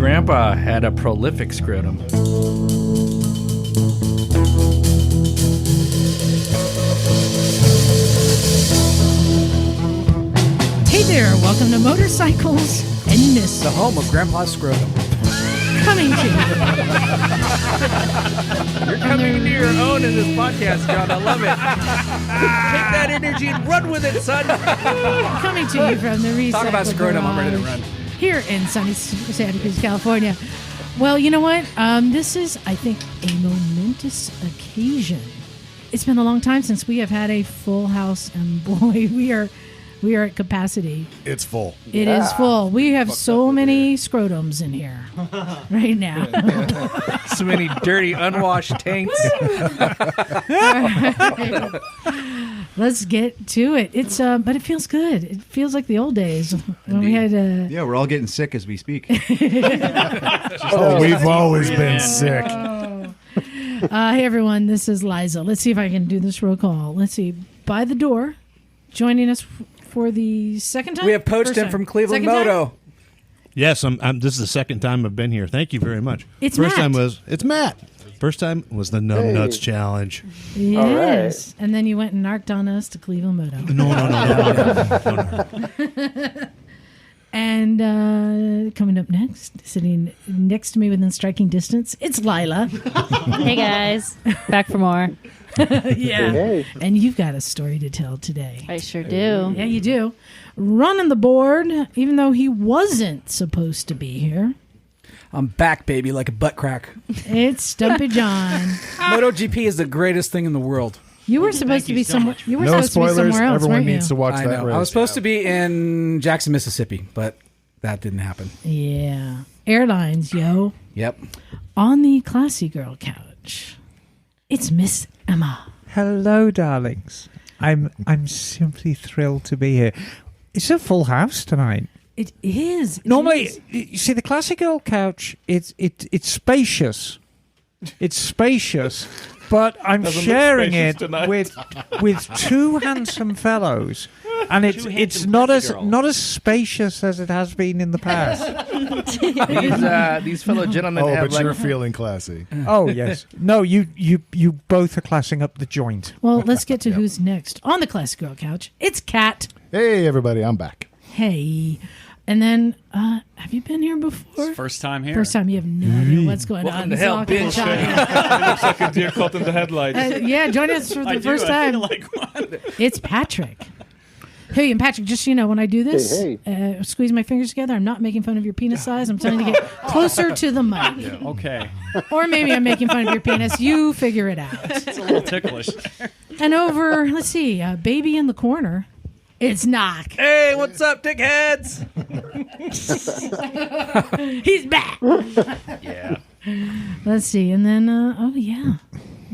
grandpa had a prolific scrotum. Hey there, welcome to Motorcycles and Myths. The home of Grandpa's scrotum. Coming to you. You're coming into your own in this podcast, John. I love it. Take that energy and run with it, son. Coming to you from the Recycle Talk about scrotum, I'm ready to Garage run. here in sunny Santa Cruz, California. Well, you know what? This is, I think, a momentous occasion. It's been a long time since we have had a full house, and boy, we are at capacity. It's full. It is full. We have so many scrotums in here right now. So many dirty, unwashed taints. Right. Let's get to it. It's but it feels good. It feels like the old days when we had. Yeah, we're all getting sick as we speak. We've always been sick. Hey everyone, this is Liza. Let's see if I can do this roll call. Let's see. By the door, joining us for the second time. We have poached First him time? from Cleveland Second time? Moto. Yes, this is the second time I've been here. Thank you very much. It's First Matt. time was it's Matt. First time was the Numb Nuts Challenge. Yes, and then you went and narked on us to Cleveland Moto. No. And coming up next, sitting next to me within striking distance, it's Lila. Hey guys, back for more. Yeah, and you've got a story to tell today. I sure do. Yeah, you do. Running the board, even though he wasn't supposed to be here. I'm back, baby, like a butt crack. It's Stumpy John. MotoGP is the greatest thing in the world. You were supposed to be somewhere. You were No supposed to be spoilers. somewhere else, Everyone weren't needs to you? watch I that know. race. I was supposed to be in Jackson, Mississippi, but that didn't happen. Yeah, airlines, yo. Yep. On the classy girl couch, it's Miss Emma. Hello, darlings. I'm simply thrilled to be here. It's a full house tonight. It is. Normally, you see, the classic girl couch, it's spacious. It's spacious, but I'm sharing it with two handsome fellows, and it's not as spacious as it has been in the past. These fellow gentlemen Oh, have but you're feeling classy. Oh yes, no, you both are classing up the joint. Well, let's get to who's next. On the classy girl couch, it's Kat. Hey, everybody, I'm back. Hey. And then, have you been here before? First time here. First time. You have no idea what's going Welcome on. to hell, This is all bitch. kinda It looks like a deer caught in the headlights. yeah, joining us for the first I time. feel like one. It's Patrick. Hey, and Patrick, just so you know, when I do this, squeeze my fingers together, I'm not making fun of your penis size. I'm trying to get closer to the mic. Okay. Or maybe I'm making fun of your penis. You figure it out. It's a little ticklish. And over, let's see, baby in the corner, it's Knock. Hey, what's up, dickheads? He's back. Yeah. Let's see. And then, oh, yeah,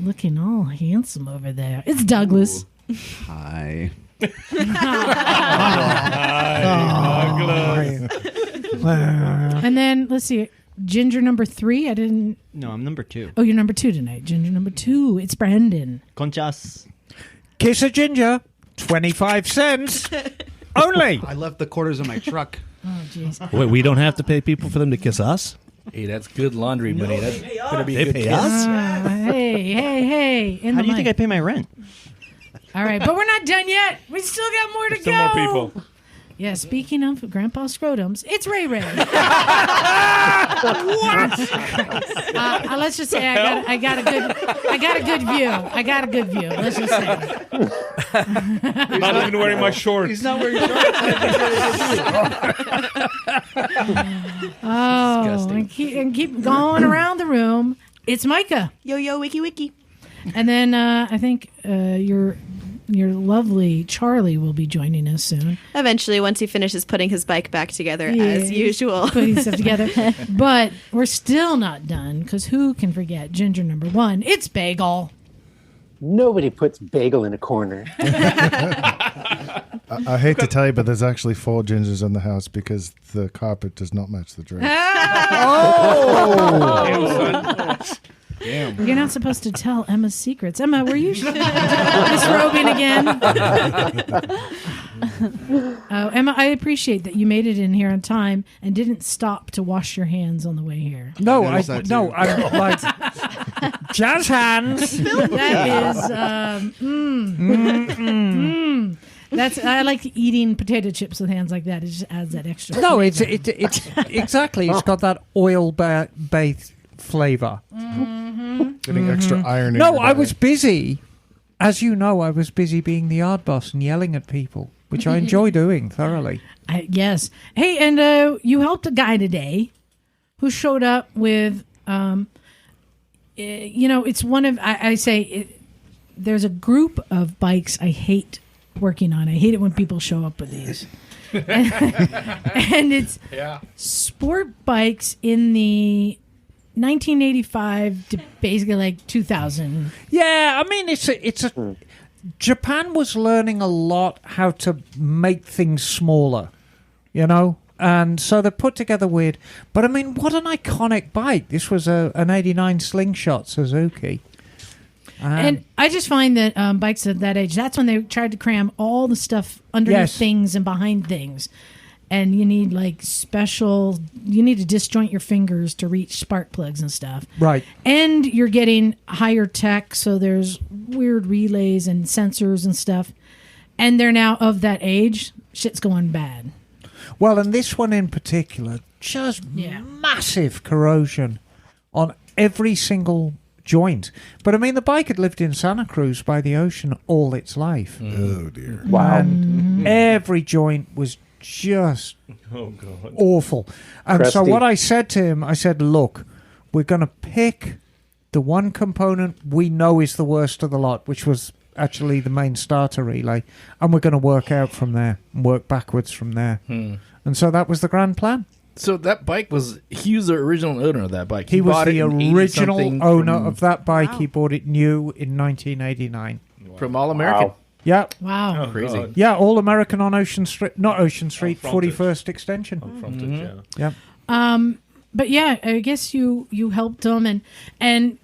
looking all handsome over there. It's Douglas. Hi. And then, let's see, Ginger number 3. I didn't. No, I'm number 2. Oh, you're number 2 tonight. Ginger number 2. It's Brandon. Conchas. Kiss a ginger, 25 cents only. I left the quarters in my truck. Oh, jeez. Wait, we don't have to pay people for them to kiss us? Hey, that's good laundry money. That's gonna be They good pay kiss. us? Hey. In How the do you think I mic. pay my rent? All right, but we're not done yet. We still got more to Still go. more people. Yeah, speaking of Grandpa Scrotums, it's Ray Ray. What? Let's just say I got a good view. I got a good view. Let's just say. Not even wearing my shorts. He's not wearing shorts. Oh, and keep going around the room. It's Micah. Yo, wiki. And then I think your lovely Charlie will be joining us soon. Eventually, once he finishes putting his bike back together, as usual. Putting stuff together. But we're still not done, because who can forget Ginger number 1? It's Bagel. Nobody puts bagel in a corner. I hate to tell you, but there's actually 4 gingers in the house because the carpet does not match the drapes. Damn. You're not supposed to tell Emma's secrets. Emma, were you disrobing again? Emma, I appreciate that you made it in here on time and didn't stop to wash your hands on the way here. No, I noticed that too. I'm like jazz hands. That is, that's I like eating potato chips with hands like that. It just adds that extra. No, it's exactly. It's got that oil-based flavor. Getting extra iron in No, your I was diet. busy. As you know, I was busy being the yard boss and yelling at people, which I enjoy doing thoroughly. Yes. Hey, and you helped a guy today who showed up with, it's one of, I say, there's a group of bikes I hate working on. I hate it when people show up with these. And it's sport bikes in the 1985 to basically like 2000. Yeah, I mean, it's a Japan was learning a lot how to make things smaller, and so they put together weird. But I mean, what an iconic bike! This was an '89 Slingshot Suzuki. And I just find that bikes at that age, that's when they tried to cram all the stuff underneath things and behind things. And you need you need to disjoint your fingers to reach spark plugs and stuff. Right. And you're getting higher tech, so there's weird relays and sensors and stuff. And they're now of that age, shit's going bad. Well, and this one in particular, just massive corrosion on every single joint. But I mean, the bike had lived in Santa Cruz by the ocean all its life. Oh, dear. Wow. And every joint was just awful. And so Crusty. what I said to him, I said, look, we're going to pick the one component we know is the worst of the lot, which was actually the main starter relay, and we're going to work out from there and work backwards from there. And so that was the grand plan. So that bike he was the original owner of that bike. He was bought the it in original 80-something owner of that bike. He bought it new in 1989. from All American. Wow. Yeah. Wow. Oh, Crazy. God. Yeah, All American on Ocean Street, not Ocean Street, Frontage. 41st Extension. Frontage, yeah. Yeah. But yeah, I guess you helped him. And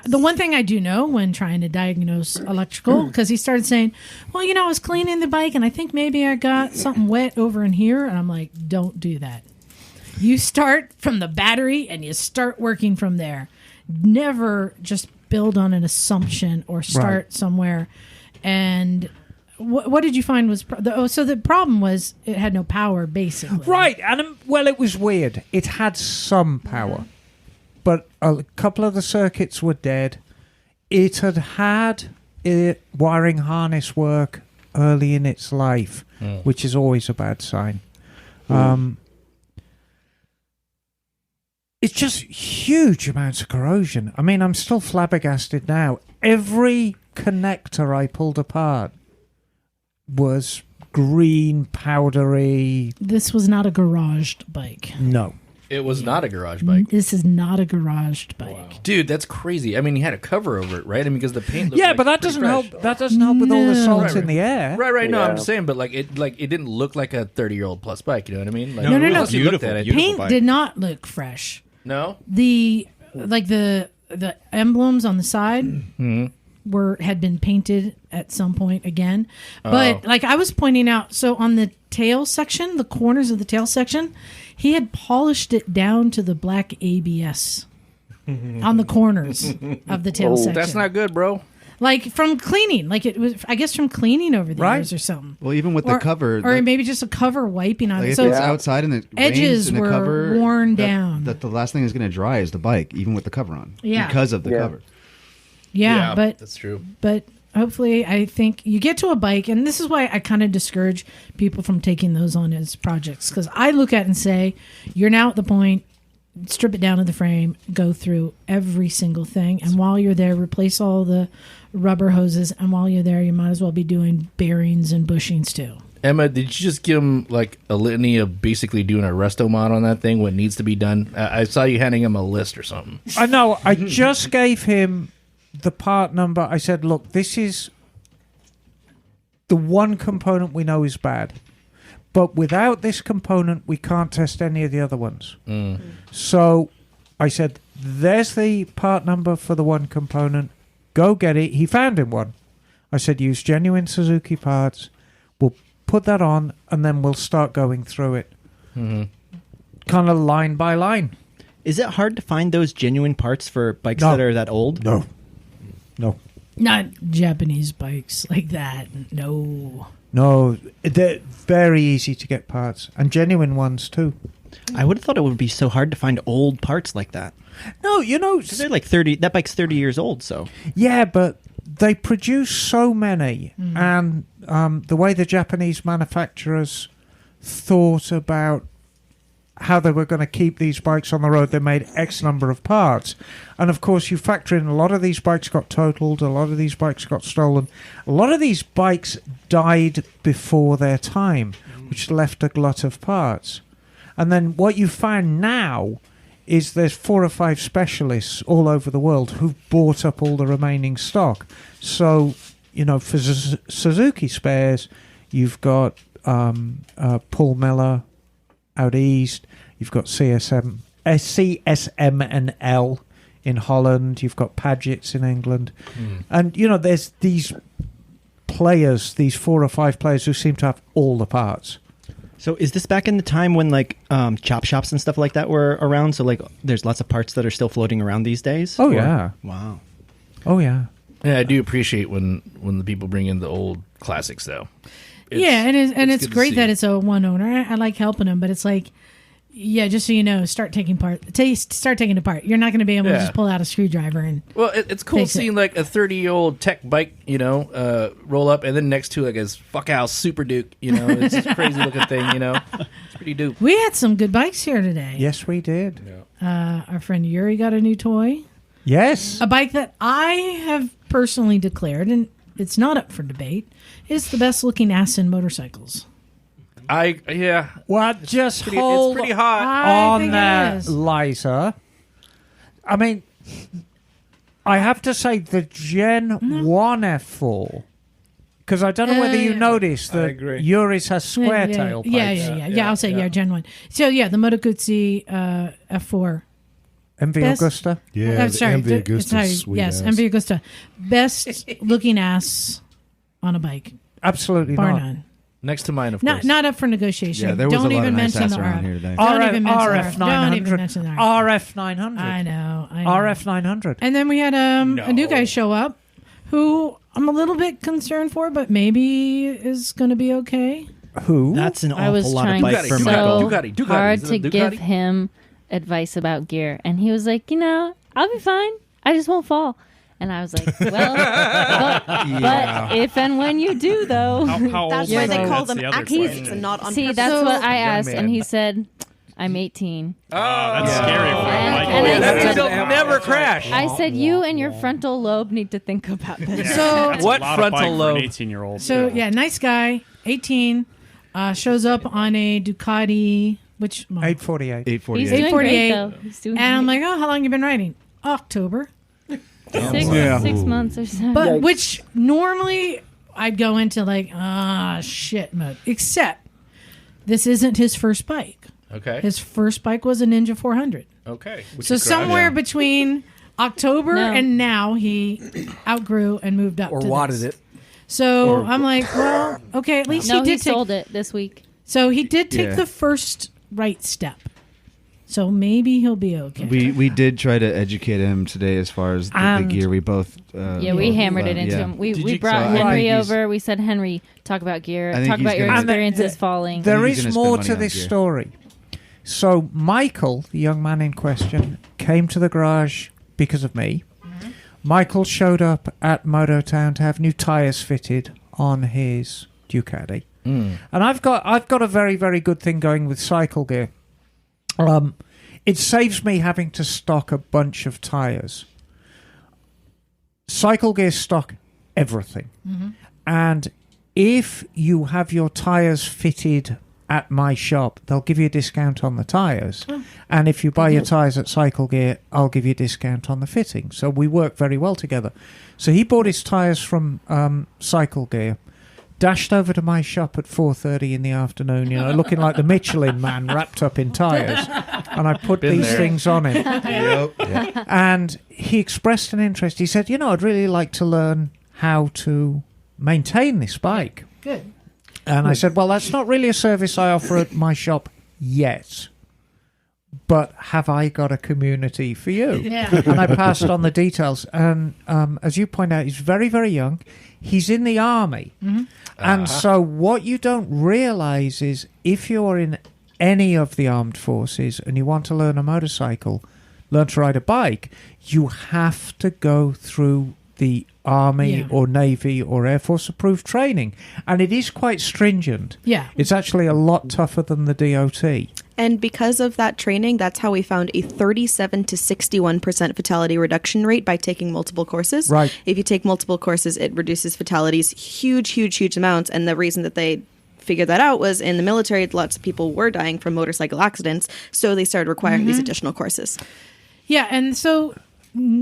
the one thing I do know when trying to diagnose electrical, because he started saying, well, I was cleaning the bike and I think maybe I got something wet over in here. And I'm like, don't do that. You start from the battery and you start working from there. Never just build on an assumption or start somewhere. And what did you find was... so the problem was it had no power, basically. Right. And, well, it was weird. It had some power. But a couple of the circuits were dead. It had wiring harness work early in its life, which is always a bad sign. It's just huge amounts of corrosion. I mean, I'm still flabbergasted now. Every connector I pulled apart was green, powdery. This was not a garaged bike. No. It was not a garage bike. This is not a garaged bike. Wow. Dude, that's crazy. I mean, he had a cover over it, right? I mean, because the paint looked Yeah, like but that pretty doesn't fresh. help. That doesn't help with all the No. salt in the air. Right. No, Yeah. I'm just saying, but it didn't look like a 30-year-old plus bike. You know what I mean? Like, No. once you looked Beautiful, at it, beautiful. Paint bike. did not look fresh. no. The emblems on the side had been painted at some point again. But I was pointing out, so on the tail section, the corners of the tail section, he had polished it down to the black ABS on the corners of the tail section. That's not good, bro. From cleaning, it was, I guess, from cleaning over the Right. years or something. Well, even with the cover, or maybe just a cover wiping on it. if So it's outside and it edges rains and the were cover, worn down. That the last thing is going to dry is the bike, even with the cover on. Yeah. Because of the cover. yeah, but that's true. But hopefully, I think you get to a bike, and this is why I kind of discourage people from taking those on as projects, because I look at it and say, you're now at the point, strip it down to the frame, go through every single thing, and while you're there, replace all the rubber hoses, and while you're there, you might as well be doing bearings and bushings too. Emma, did you just give him a litany of basically doing a resto mod on that thing, what needs to be done? I saw you handing him a list or something. I know. I just gave him the part number. I said, look, this is the one component we know is bad. But without this component, we can't test any of the other ones. So I said, there's the part number for the one component. Go get it. He found him one. I said, use genuine Suzuki parts. We'll put that on, and then we'll start going through it, kind of line by line. Is it hard to find those genuine parts for bikes that are that old? No. Not Japanese bikes like that. No. No, they're very easy to get parts, and genuine ones too. I would have thought it would be so hard to find old parts like that. No, you know, they're like 30. That bike's 30 years old, so. Yeah, but they produce so many, and the way the Japanese manufacturers thought about how they were going to keep these bikes on the road, they made X number of parts. And of course, you factor in a lot of these bikes got totaled, a lot of these bikes got stolen, a lot of these bikes died before their time, which left a glut of parts. And then what you find now is there's 4 or 5 specialists all over the world who've bought up all the remaining stock. So, you know, for Suzuki spares, you've got Paul Miller out east, you've got CSM and L in Holland, you've got Paget's in England. And, you know, there's these players, these 4 or 5 players who seem to have all the parts. So is this back in the time when like chop shops and stuff like that were around? So like there's lots of parts that are still floating around these days? Oh, yeah. Wow. Oh, yeah. Yeah, I do appreciate when the people bring in the old classics, though. It's great that it's a one owner. I like helping them, but it's like, yeah, just so you know, start taking it apart. You're not going to be able to just pull out a screwdriver and. Well, it's cool seeing like a 30-year-old tech bike, you know, roll up, and then next to like his Fuckhouse Super Duke, you know, it's this crazy looking thing, you know, it's pretty dope. We had some good bikes here today. Yes, we did. Yeah. Our friend Yuri got a new toy. Yes, a bike that I have personally declared, and it's not up for debate, is the best looking ass in motorcycles. Well, just hold it's pretty hot on that, Liza. I mean, I have to say the Gen 1 F4, because I don't know whether you noticed that Yuri's has square tail pipes. Yeah, I'll say Gen 1. So yeah, the Moto Guzzi F4. MV Augusta? Yeah, I'm sorry. MV Augusta. Yes, MV Augusta. Best looking ass on a bike. Absolutely Bar not. none. Next to mine, of course. Not up for negotiation. Yeah, there was Don't a lot even of nice mention ass the around here today. Don't even mention RF the Don't even 900. mention the RF 900. I know. RF 900. And then we had a new guy show up who I'm a little bit concerned for, but maybe is going to be okay. Who? That's an I was awful lot of trying bike for so Michael. Ducati. hard Is to it a give Ducati? him advice about gear, and he was like, you know, I'll be fine. I just won't fall. And I was like, well, but if and when you do, though. That's why they call them accidents and not on See, purpose. that's what I asked, and he said, I'm 18. Oh, that's scary for And Michael. I said, They'll never crash. I said, you and your frontal lobe need to think about this. So What frontal lobe? 18-year-old. So yeah, nice guy, 18, shows up on a Ducati, which 848. 848. He's doing great, though. He's doing and I'm great. like, oh, how long you been riding? October. 6 months or so. But which normally I'd go into like shit mode. Except this isn't his first bike. Okay. His first bike was a Ninja 400. Okay. So somewhere between October and now he outgrew and moved up. Or to wadded this. it. So I'm like, well, okay, at least no, he did sold it this week. So he did take the first right step. So maybe he'll be okay. We did try to educate him today as far as the gear. We both we hammered it into him. We brought Henry over. We said, Henry, talk about gear. Talk about your experiences falling. There is more to this story. So Michael, the young man in question, came to the garage because of me. Mm-hmm. Michael showed up at Mototown to have new tyres fitted on his Ducati. And I've got a very, very good thing going with cycle gear. It saves me having to stock a bunch of tyres. Cycle gear stock everything. Mm-hmm. And if you have your tyres fitted at my shop, they'll give you a discount on the tyres. Oh. And if you buy your tyres at Cycle Gear, I'll give you a discount on the fitting. So we work very well together. So he bought his tyres from Cycle Gear, dashed over to my shop at 4:30 in the afternoon, you know, looking like the Michelin man wrapped up in tyres. And I put these things on him. And he expressed an interest. He said, you know, I'd really like to learn how to maintain this bike. Good. And I said, well, that's not really a service I offer at my shop yet. But have I got a community for you? Yeah. And I passed on the details. And as you point out, he's very, very young. He's in the army. Mm-hmm. And so what you don't realize is if you're in any of the armed forces and you want to learn a motorcycle, learn to ride a bike, you have to go through the Army or Navy or Air Force approved training. And it is quite stringent. Yeah. It's actually a lot tougher than the DOT. And because of that training, that's how we found a 37 to 61% fatality reduction rate by taking multiple courses. Right. If you take multiple courses, it reduces fatalities huge amounts. And the reason that they figured that out was in the military, lots of people were dying from motorcycle accidents. So they started requiring these additional courses. Yeah, and so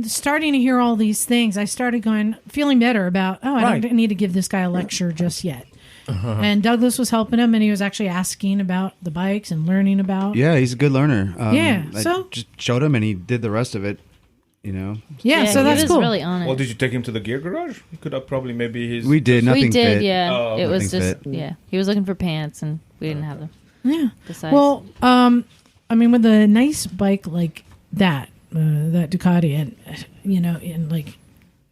starting to hear all these things, I started feeling better about, I don't need to give this guy a lecture just yet. And Douglas was helping him, and he was actually asking about the bikes and learning about. Yeah, he's a good learner. I just showed him, and he did the rest of it. Yeah, so that's he was cool. really on it. Well, did you take him to the gear garage? He could have probably We did. Nothing we did, fit. yeah. Oh, it was nothing just fit. He was looking for pants, and we didn't have them. Yeah. Besides. Well, I mean, with a nice bike like that Ducati, and like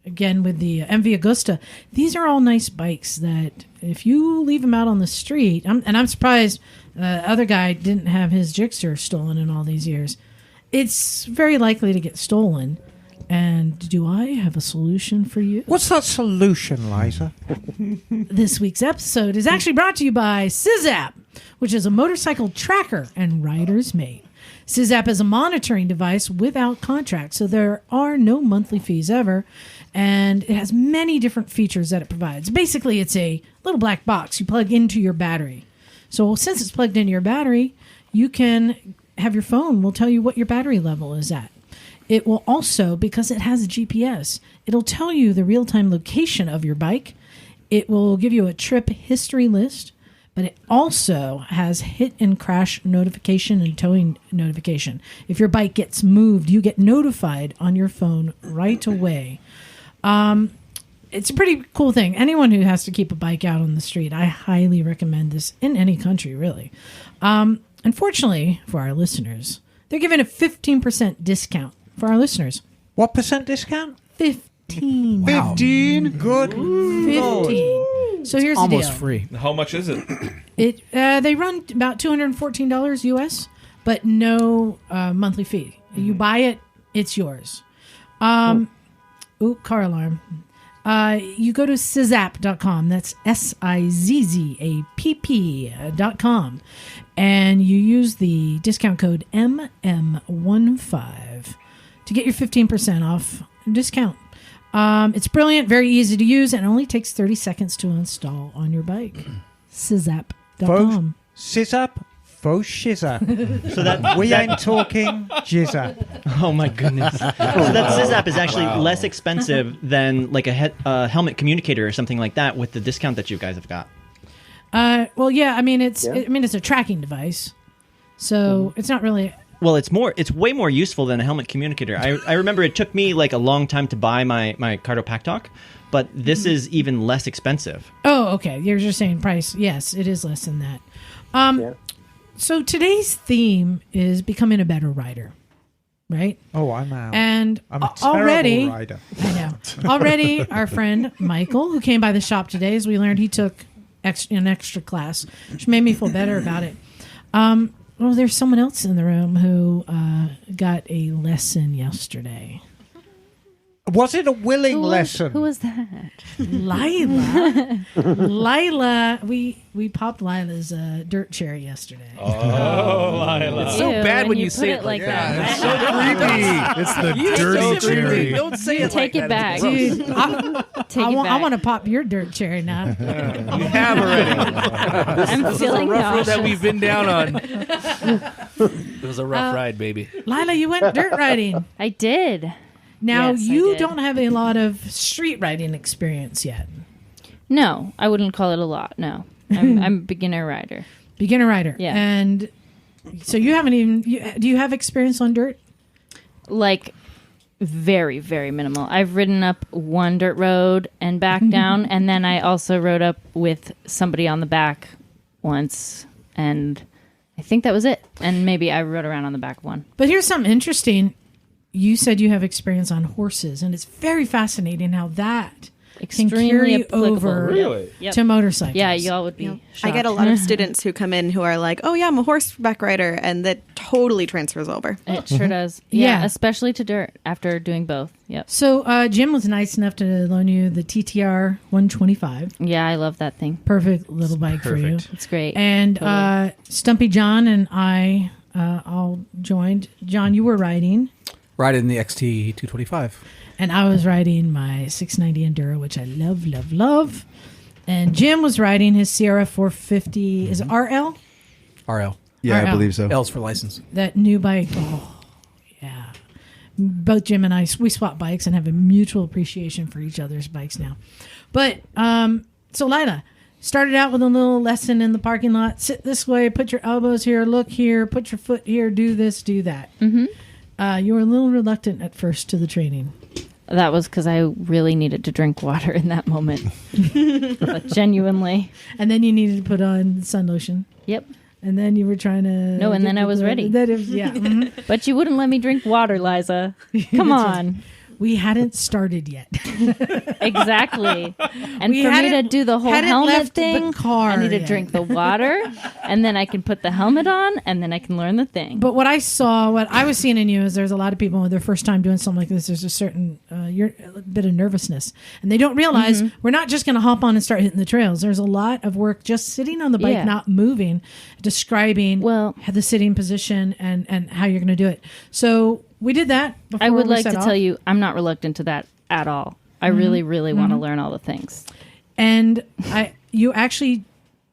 again with the MV Agusta, these are all nice bikes that if you leave them out on the street, I'm surprised the other guy didn't have his Gixxer stolen in all these years. It's very likely to get stolen. And do I have a solution for you? What's that solution, Liza? This week's episode is actually brought to you by SysApp, which is a motorcycle tracker and rider's mate. SysApp is a monitoring device without contract, so there are no monthly fees ever, and it has many different features that it provides. Basically, it's a little black box you plug into your battery. So since it's plugged into your battery, you can have your phone will tell you what your battery level is at. It will also, because it has a GPS, it'll tell you the real-time location of your bike. It will give you a trip history list, but it also has hit and crash notification and towing notification. If your bike gets moved, you get notified on your phone right away. It's a pretty cool thing. Anyone who has to keep a bike out on the street, I highly recommend this in any country, really. Unfortunately, for our listeners, they're giving a 15% discount for our listeners. What percent discount? 15. Wow. 15? Good. 15. So here's almost the deal. free. How much is it? They run about $214 US, but no monthly fee. You buy it, it's yours. Car alarm. You go to SysApp.com. That's SIZZAPP.com. And you use the discount code MM15 to get your 15% off discount. It's brilliant, very easy to use, and it only takes 30 seconds to install on your bike. SysApp.com. SysApp? Faux shizza. So that we ain't talking jizza. Oh my goodness. So that SysApp is actually less expensive than like a helmet communicator or something like that with the discount that you guys have got. Well, yeah. I mean, it's a tracking device, so it's not really. Well, it's way more useful than a helmet communicator. I remember it took me like a long time to buy my Cardo Pack Talk, but this is even less expensive. Oh, okay. You're just saying price. Yes, it is less than that. So today's theme is becoming a better rider, right? Oh, I'm out. And I'm a terrible rider. I know. Already, our friend Michael, who came by the shop today, as we learned, he took an extra class, which made me feel better about it. Well, there's someone else in the room who got a lesson yesterday. Was it a willing lesson? Who was that? Lila. Lila. We popped Lila's dirt cherry yesterday. Oh, Lila. It's so bad when you say it like that. that. It's so creepy. It's the You dirty so creepy. cherry. Don't say it Take like it that. back. Dude, I back. want to pop your dirt cherry now. You have already. I'm feeling rough road nauseous. that we've been down on. It was a rough ride, baby. Lila, you went dirt riding. I did. Now, Yes, I you did. don't have a lot of street riding experience yet. No, I wouldn't call it a lot. No, I'm a beginner rider. Beginner rider. Yeah. And so you haven't even... do you have experience on dirt? Like very, very minimal. I've ridden up one dirt road and back down, and then I also rode up with somebody on the back once, and I think that was it. And maybe I rode around on the back of one. But here's something interesting. You said you have experience on horses, and it's very fascinating how that can carry applicable. over Really? to motorcycles. Yeah, y'all would be I get a shocked. lot of students who come in who are like, "Oh yeah, I'm a horseback rider," and that totally transfers over. It sure does. Yeah, especially to dirt after doing both. Yep. So Jim was nice enough to loan you the TTR 125. Yeah, I love that thing. Perfect little bike for you. It's great. And Stumpy John and I all joined. John, you were riding. Riding the XT 225. And I was riding my 690 Enduro, which I love, love, love. And Jim was riding his CRF450. Is it RL? RL. Yeah, RL. I believe so. L's for license. That new bike. Oh, yeah. Both Jim and I, we swap bikes and have a mutual appreciation for each other's bikes now. But, so Lila, started out with a little lesson in the parking lot. Sit this way, put your elbows here, look here, put your foot here, do this, do that. Mm-hmm. You were a little reluctant at first to the training. That was because I really needed to drink water in that moment. But genuinely. And then you needed to put on sun lotion. Yep. And then you were trying to... No, and then I was ready. Yeah. But you wouldn't let me drink water, Liza. Come on. We hadn't started yet. Exactly. And We for me to hadn't- do the whole hadn't helmet left the thing, car I need to yet. drink the water, and then I can put the helmet on, and then I can learn the thing. But what I was seeing in you is there's a lot of people with their first time doing something like this. There's a certain a bit of nervousness, and they don't realize we're not just going to hop on and start hitting the trails. There's a lot of work just sitting on the bike, Yeah. not moving, describing the sitting position and how you're going to do it. So we did that. Before I would we like set to off. tell you, I'm not reluctant to that at all. I really, really want to learn all the things. And you actually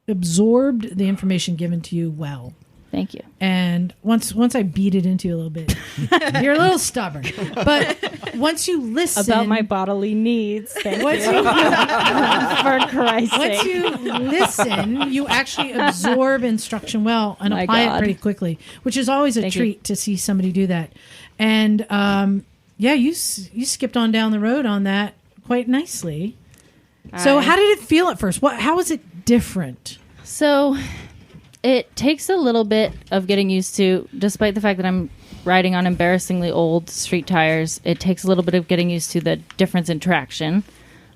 absorbed the information given to you well. Thank you. And once I beat it into you a little bit, you're a little stubborn. But once you listen About my bodily needs, thank Once you. you- For Christ's once sake. you listen, you actually absorb instruction well and My apply it God. pretty quickly, which is always a Thank you. treat to see somebody do that. And you skipped on down the road on that quite nicely. So how did it feel at first? How was it different? So it takes a little bit of getting used to, despite the fact that I'm riding on embarrassingly old street tires. It takes a little bit of getting used to the difference in traction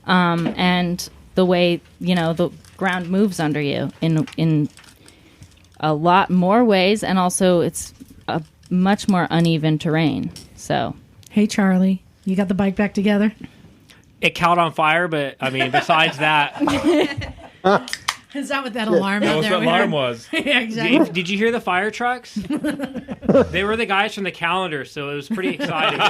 and the way, the ground moves under you in a lot more ways. And also it's a much more uneven terrain. So, hey, Charlie, you got the bike back together? It caught on fire, but I mean, besides that, Is that what that alarm That out was there the alarm was. Yeah, exactly. Did you hear the fire trucks? They were the guys from the calendar, so it was pretty exciting.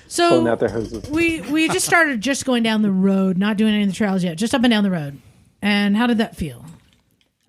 So Pulling out their hoses. we just started just going down the road, not doing any of the trails yet, just up and down the road. And how did that feel?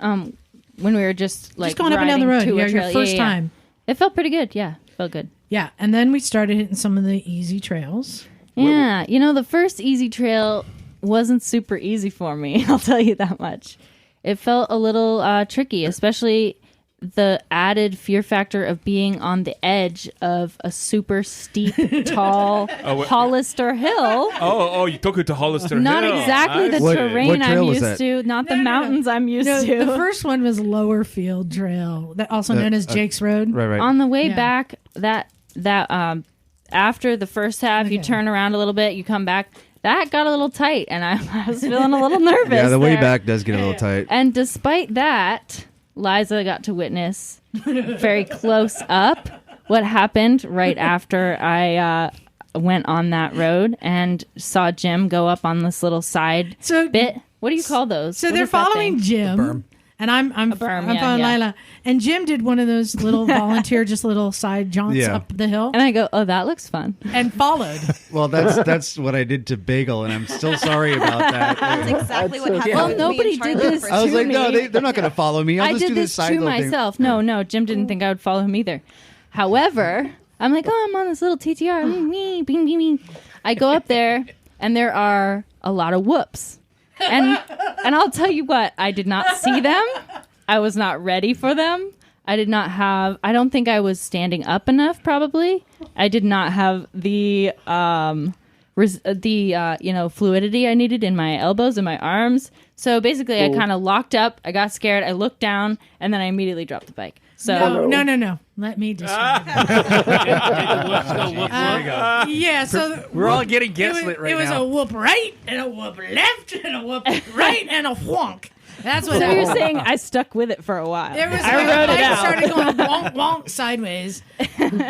when we were just going up and down the road. riding to a Yeah, your trail. first time. It felt pretty good. Yeah, felt good. Yeah, and then we started hitting some of the easy trails. Yeah, the first easy trail wasn't super easy for me. I'll tell you that much. It felt a little tricky, especially the added fear factor of being on the edge of a super steep, tall Hollister Hill. Oh, you took it to Hollister Not Hill. exactly the Nice. terrain I'm used to, not the mountains I'm used to. The first one was Lower Field Trail, also known as Jake's Road. Right. On the way Yeah. back, that after the first half, you turn around a little bit, you come back. That got a little tight, and I was feeling a little nervous. Yeah, the way there. back does get a little tight. And despite that, Liza got to witness very close up what happened right after I went on that road and saw Jim go up on this little side bit. What do you call those? So What they're is that following thing? Jim. And I'm berm, I'm yeah, following yeah. Lila. And Jim did one of those little volunteer, just little side jaunts Yeah. up the hill. And I go, oh, that looks fun. And followed. Well, that's what I did to Bagel, and I'm still sorry about that. That's exactly what happened. Well, with me nobody and did Charlie this the I was first like, time. no, they're not going to follow me. I'll I just did do this this side to little thing. myself. No, Jim didn't think I would follow him either. However, I'm like, oh, I'm on this little TTR. Bing, bing, bing. I go up there, and there are a lot of whoops. And I'll tell you what, I did not see them. I was not ready for them. I did not have. I don't think I was standing up enough. Probably, I did not have the fluidity I needed in my elbows and my arms. So basically, I kind of locked up. I got scared. I looked down, and then I immediately dropped the bike. So No. Let me describe yeah, so we're all getting gaslit right now. It was a whoop right and a whoop left and a whoop right and a whonk. That's what so you're saying. I stuck with it for a while. It was I wrote it out. Started going wonk wonk sideways.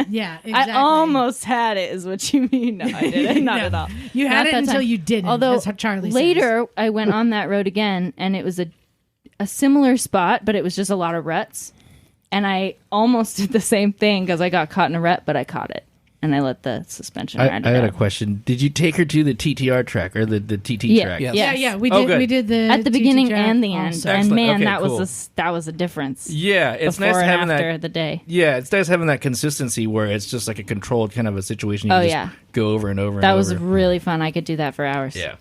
Yeah, exactly. I almost had it, is what you mean. No, I didn't. Not at all. You had Not it that until time. you didn't. Although as Charlie later, I went on that road again, and it was a similar spot, but it was just a lot of ruts. And I almost did the same thing because I got caught in a rut, but I caught it. And I let the suspension ride I had out. a question. Did you take her to the TTR track or the TT track? Yes. Yeah. We did. We did the at the beginning track and the end. also. And Excellent. man, Okay, that was a difference. Yeah, it's before nice and having after that the day. Yeah, it's nice having that consistency where it's just like a controlled kind of a situation. You Oh, can just yeah. go over and over. That and was over. really fun. I could do that for hours. Yeah.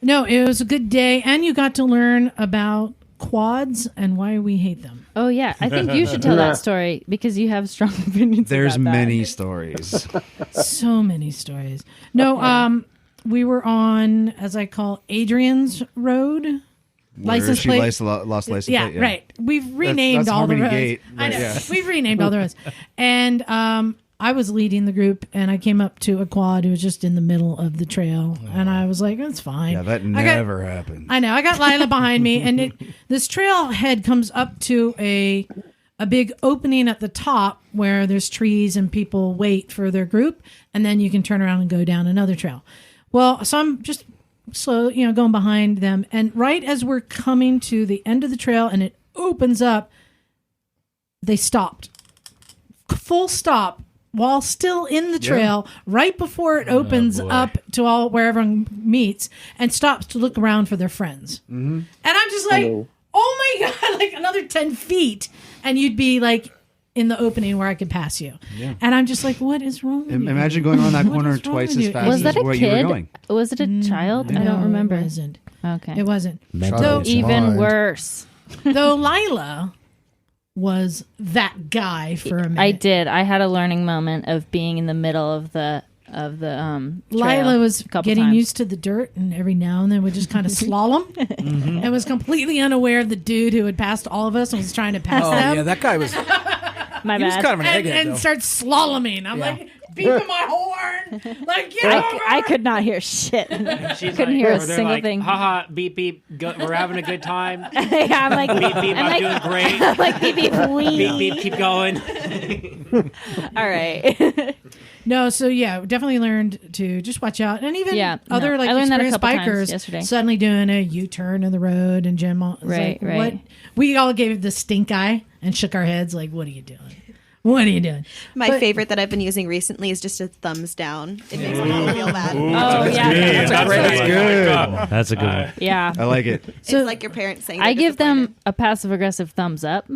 No, it was a good day, and you got to learn about quads and why we hate them. Oh yeah, I think you should tell that story because you have strong opinions. There's about that. many stories. So many stories. No, we were on, as I call, Adrian's Road. License she plate. lost license Yeah, plate. Yeah, right. We've renamed that's all the roads. Harmony Gate, I know. yeah. We've renamed all the roads. And I was leading the group, and I came up to a quad who was just in the middle of the trail, and I was like, "It's fine." Yeah, that never happened. I know. I got Lila behind me, and this trailhead comes up to a big opening at the top where there's trees and people wait for their group, and then you can turn around and go down another trail. Well, so I'm just slow, going behind them, and right as we're coming to the end of the trail and it opens up, they stopped. Full stop. While still in the trail, right before it opens up to where everyone meets, and stops to look around for their friends. Mm-hmm. And I'm just like, oh my God, like another 10 feet, and you'd be like in the opening where I could pass you. Yeah. And I'm just like, what is wrong with you? Imagine going around that corner is wrong twice with as you? fast Was as that a where you were kid? going. Was it a child? I don't remember. It wasn't. Okay. It wasn't. Mental Even mind. worse. Though Lila was that guy for a minute. I did. I had a learning moment of being in the middle of the trail Lila was a couple getting times. used to the dirt, and every now and then would just kind of slalom, and was completely unaware of the dude who had passed all of us and was trying to pass Oh them. yeah, that guy was. My He was bad. kind of an egghead, and though. starts slaloming. I'm like beeping my horn, like get over. I could not hear shit. She's Couldn't like, hear a they're single like, thing. Haha, beep beep. We're having a good time. Yeah, I'm like, Beep beep. I'm doing great. I'm like, beep, beep, please. Beep beep. Keep going. All right. No, so yeah, definitely learned to just watch out, and even other I like learned that a experienced couple times bikers yesterday. suddenly doing a U-turn in the road, and Jim was Right, like, right. "What?" We all gave the stink eye and shook our heads, like, "What are you doing? What are you doing?" My favorite that I've been using recently is just a thumbs down. It makes me not feel bad. Oh, yeah. That's good. That's a good one. Yeah. I like it. It's like your parents saying I they're give them a passive aggressive thumbs up.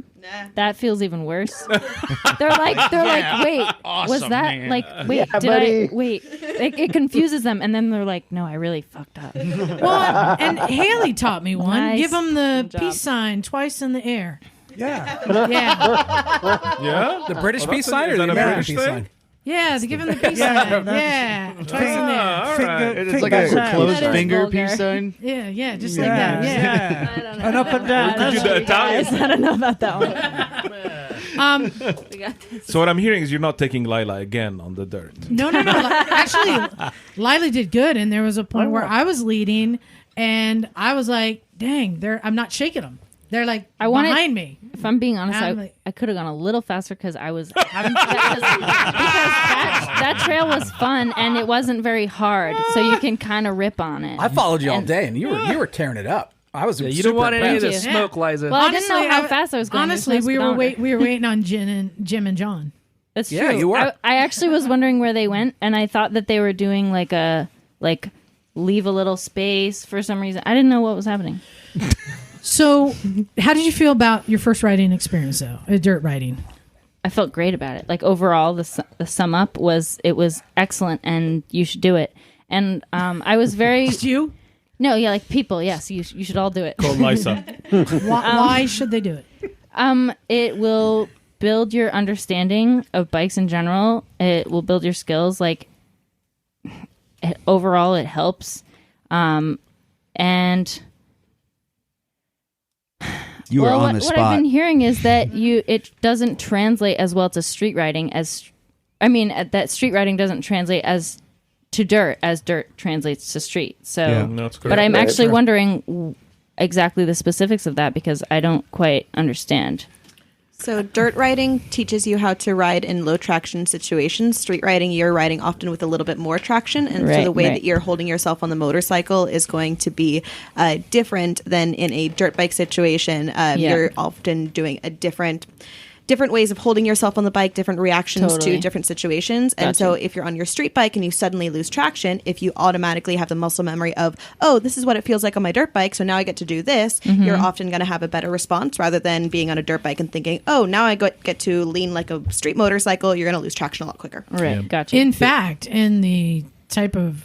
That feels even worse. They're like, wait, was that like, wait, Yeah, did buddy. I wait? It confuses them, and then they're like, no, I really fucked up. Well, and Haley taught me one. Nice. Give them the Good job. peace sign twice in the air. Yeah. Yeah, Yeah? The British Oh, peace that's sign or is the that a American British peace thing? sign? yeah. To give them the peace sign. Yeah, twice in the air. Ah, all right. It's like a closed That is finger vulgar. peace sign. Yeah, just like that. Yeah. I don't know. And up and down. Could you do the Italian? I don't know about that one. We got this. So what I'm hearing is you're not taking Lila again on the dirt. No. Actually, Lila did good, and there was a point where I was leading, and I was like, "Dang, I'm not shaking them. They're like behind me." If I'm being honest, I'm like- I could have gone a little faster because I was having because that trail was fun and it wasn't very hard, so you can kind of rip on it. I followed you all And- day, and you were tearing it up. I was. Yeah, you super don't want any of the impressed. smoke, Liza. Well, I didn't know how fast I was going. Honestly, There's no we speedometer. were waiting on Jim and John. That's Yeah, true. you were. I actually was wondering where they went, and I thought that they were doing like leave a little space for some reason. I didn't know what was happening. So, how did you feel about your first riding experience, though? Dirt riding. I felt great about it. Like overall, the sum up was excellent, and you should do it. And I was very Just you? no, yeah, like people. Yes, you should all do it. Called Liza. Why should they do it? It will build your understanding of bikes in general. It will build your skills. Like, overall, it helps. And you are on the what spot. I've been hearing is that it doesn't translate as well to street riding that street riding doesn't translate as to dirt as dirt translates to street. So, Yeah, that's correct. but I'm Right, actually sure. wondering exactly the specifics of that because I don't quite understand. So dirt riding teaches you how to ride in low traction situations. Street riding, you're riding often with a little bit more traction. And so Right, the way right. that you're holding yourself on the motorcycle is going to be different than in a dirt bike situation. Yeah. You're often doing a different ways of holding yourself on the bike, different reactions Totally. to different situations. And Gotcha. so if you're on your street bike and you suddenly lose traction, if you automatically have the muscle memory of, oh, this is what it feels like on my dirt bike, so now I get to do this, Mhm. you're often going to have a better response rather than being on a dirt bike and thinking, oh, now I get to lean like a street motorcycle, you're going to lose traction a lot quicker. Right, gotcha. In fact, in the type of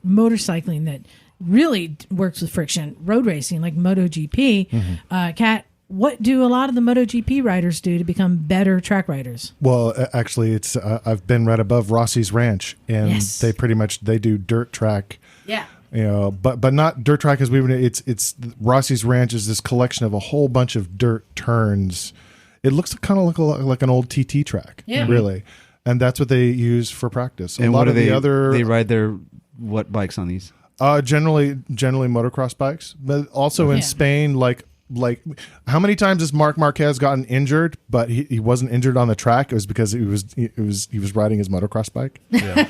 motorcycling that really works with friction, road racing like MotoGP, Kat, what do a lot of the MotoGP riders do to become better track riders? Well, actually, it's I've been right above Rossi's Ranch, and Yes. they do dirt track. Yeah. You know, but not dirt track as we would. It's Rossi's Ranch is this collection of a whole bunch of dirt turns. It looks kind of like an old TT track, Yeah. really, and that's what they use for practice. And a what lot do of they the other they ride their what bikes on these? generally motocross bikes, but also in Yeah. Spain, like how many times has Marc Marquez gotten injured, but he wasn't injured on the track? It was because he was riding his motocross bike. Yeah.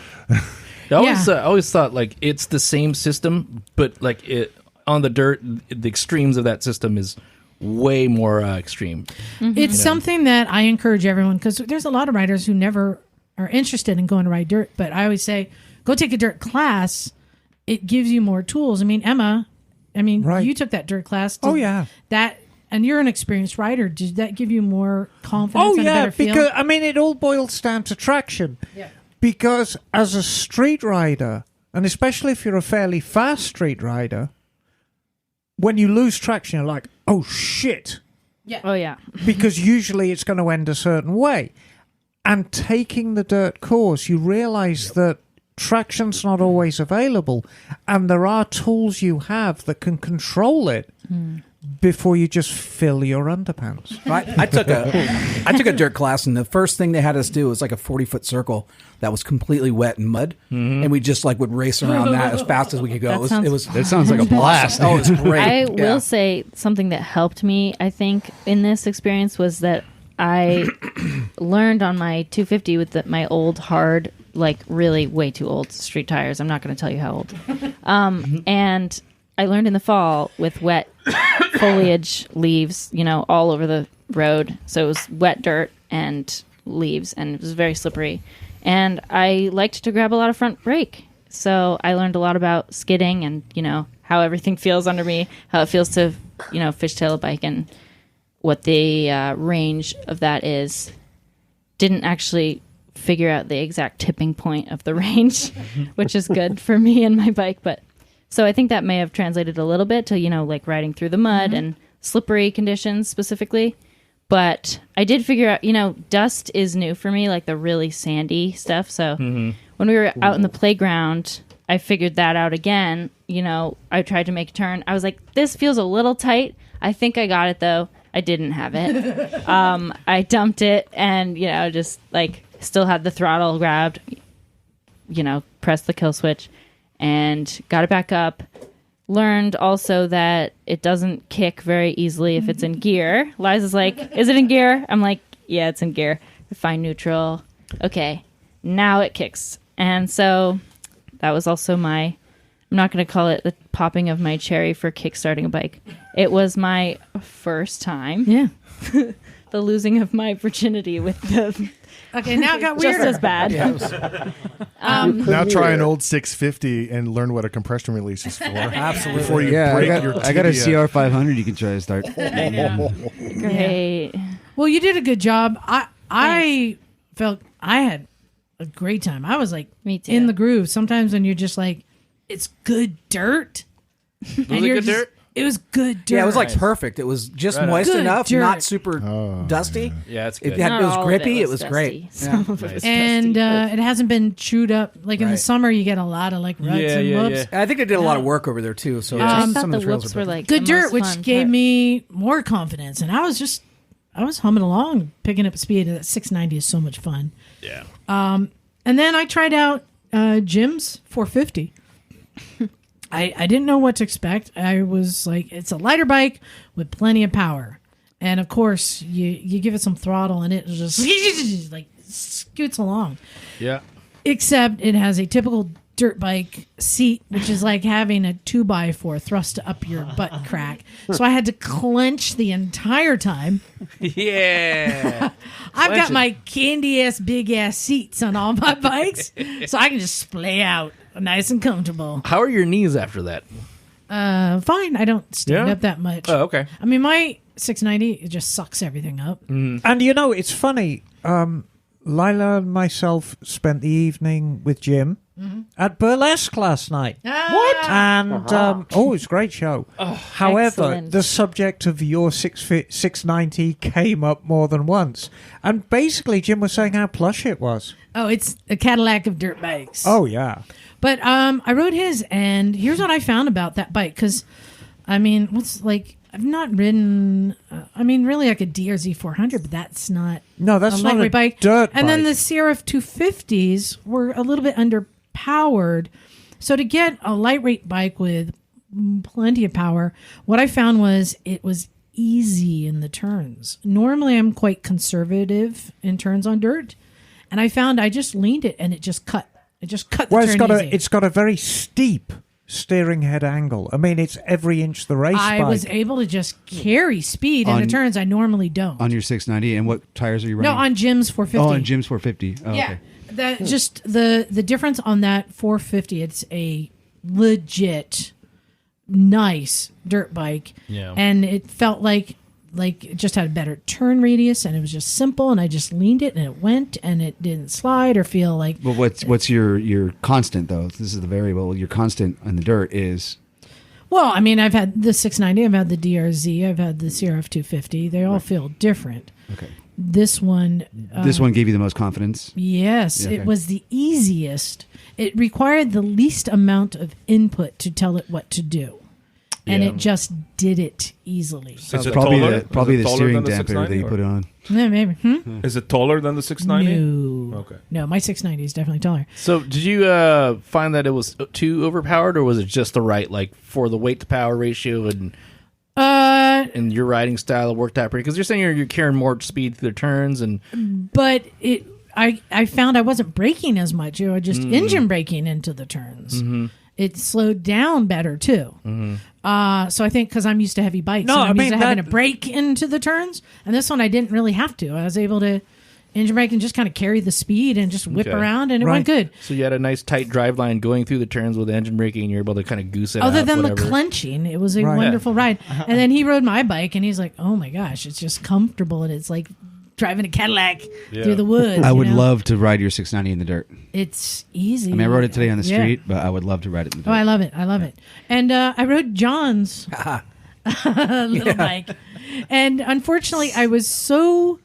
I always thought like it's the same system, but like it on the dirt, the extremes of that system is way more extreme. It's something that I encourage everyone because there's a lot of riders who never are interested in going to ride dirt. But I always say, go take a dirt class. It gives you more tools. I mean, Emma, Right. you took that dirt class. Oh, yeah. And you're an experienced rider. Did that give you more confidence Oh and a yeah, better feel? because it all boils down to traction. Yeah. Because as a street rider, and especially if you're a fairly fast street rider, when you lose traction, you're like, oh shit. Yeah. Oh yeah. Because usually it's going to end a certain way. And taking the dirt course, you realize that traction's not always available, and there are tools you have that can control it before you just fill your underpants. I took a dirt class, and the first thing they had us do was like a 40-foot circle that was completely wet and mud, and we just like would race around that as fast as we could go. That sounds like a blast. Oh, it was great. I will say something that helped me, I think, in this experience was that I learned on my 250 with my old hard, like really way too old street tires. I'm not going to tell you how old. And I learned in the fall with wet foliage, leaves, all over the road. So it was wet dirt and leaves, and it was very slippery. And I liked to grab a lot of front brake. So I learned a lot about skidding and, how everything feels under me, how it feels to, fishtail a bike, and what the range of that is. Didn't actually figure out the exact tipping point of the range, which is good for me and my bike. But so I think that may have translated a little bit to, like riding through the mud and slippery conditions specifically. But I did figure out, dust is new for me, like the really sandy stuff. So when we were out in the playground, I figured that out again. I tried to make a turn. I was like, this feels a little tight. I think I got it though. I didn't have it. I dumped it and, just like still had the throttle grabbed, pressed the kill switch and got it back up. Learned also that it doesn't kick very easily if it's in gear. Liza's like, is it in gear? I'm like, yeah, it's in gear. Find neutral. Okay, now it kicks. And so that was also I'm not going to call it the popping of my cherry for kickstarting a bike. It was my first time. Yeah. The losing of my virginity with the... Okay, now it got just weirder. as bad. Now try an old 650 and learn what a compression release is for. Absolutely. Before you break your tibia. I got a CR500 you can try to start. Great. Well, you did a good job. I felt I had a great time. I was like Me too. in the groove. Sometimes when you're just like, it's good dirt. Was it good dirt? It was good dirt. Yeah, it was like perfect. It was just Right on. moist Good enough, dirt. not super dusty. Yeah, it's It, good. had, Not it was all of grippy. it It was was great. dusty. Yeah. Some of it was And dusty. it hasn't been chewed up. Like in the Right. summer, you get a lot of like ruts and whoops. I think they did a lot of work over there too. So I just thought some the of the trails whoops were were like Good the dirt, most which fun gave part. me more confidence, and I was humming along, picking up speed. That 690 is so much fun. Yeah. And then I tried out Jim's 450. I didn't know what to expect. I was like, it's a lighter bike with plenty of power, and of course, you give it some throttle, and it just like scoots along. Yeah. Except it has a typical dirt bike seat, which is like having a 2x4 thrust up your butt crack. So I had to clench the entire time. Yeah. I've Clench got it. my candy ass big ass seats on all my bikes, so I can just splay out nice and comfortable. How are your knees after that? Fine. I don't stand Yeah? up that much. Oh, okay. I mean, my 690 it just sucks everything up. And it's funny. Lila and myself spent the evening with Jim at Burlesque last night. What? And it was a great show. However, excellent. the subject of your 690 came up more than once. And basically, Jim was saying how plush it was. Oh, it's a Cadillac of dirt bikes. Oh, yeah. But I rode his, and here's what I found about that bike. Because, I mean, I've not ridden, really like a DRZ 400, but that's not No, that's a not lightweight a bike. dirt And then the bike. CRF450s were a little bit underpowered. So to get a lightweight bike with plenty of power, what I found was it was easy in the turns. Normally, I'm quite conservative in turns on dirt. And I found I just leaned it, and it just cut. It just cut the Well, turn easy. it's got a very steep steering head angle. I mean, it's every inch the race I bike. was able to just carry speed in the On- turns I normally don't. On your 690, and what tires are you No, running? on Jim's 450. Oh, on Jim's 450. Oh, Yeah, okay. that just the difference on that 450. It's a legit nice dirt bike. Yeah. And it felt like it just had a better turn radius, and it was just simple, and I just leaned it and it went, and it didn't slide or feel like. Well, what's your constant though? This is the variable. Your constant on the dirt is. Well, I mean, I've had the 690, I've had the DRZ, I've had the CRF450. They all feel different. Okay. This one. This one gave you the most confidence. Yes, Yeah, okay. it was the easiest. It required the least amount of input to tell it what to do. And Yeah. it just did it easily. Is it Probably taller? probably Is it the taller steering than the damper that 690, you or- put it on. Yeah, maybe. Is it taller than the 690? No. Okay. No, my 690 is definitely taller. So, did you find that it was too overpowered, or was it just the right, like for the weight to power ratio and your riding style it worked out pretty? Because you're saying you're carrying more speed through the turns, and But I found I wasn't braking as much. You know, just engine braking into the turns. It slowed down better too. So I think because I'm used to heavy bikes, No, and I'm I mean, used to having that- to brake into the turns, and this one I didn't really have to. I was able to engine brake and just kind of carry the speed and just whip Okay. around, and it went good. So you had a nice tight drive line going through the turns with engine braking, and you're able to kind of goose it Other out, than whatever. the clenching, it was a Right. wonderful ride. And then he rode my bike, and he's like, "Oh my gosh, it's just comfortable, and it's like driving a Cadillac through the woods." I would you know? love to ride your 690 in the dirt. It's easy. I mean, I rode it today on the Yeah. street, but I would love to ride it in the dirt. Oh, I love it. I love it. And I rode John's little bike. And unfortunately, I was so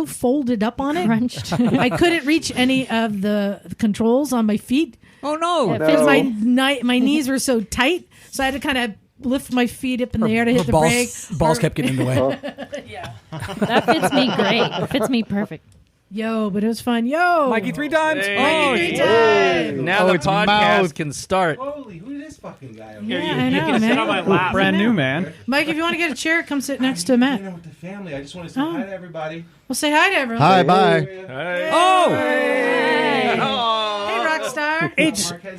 folded up on it. Crunched. I couldn't reach any of the controls on my feet. Oh, no. Because my knees were so tight. So I had to kind of lift my feet up in the air to hit the brake. Balls kept getting in the way. That fits me great. It fits me perfect. Yo, but it was fun. Yo. Mikey 3 times. Mikey 3 times. Now the podcast can start. Holy, who is this fucking guy? Yeah, I You know, can sit on my man. lap. Brand new, man. Mike, if you want to get a chair, come sit next to Matt. with the family. I just want to say Oh. hi to everybody. Well, say hi to everyone. Hi, bye. Oh! Hey, Rockstar.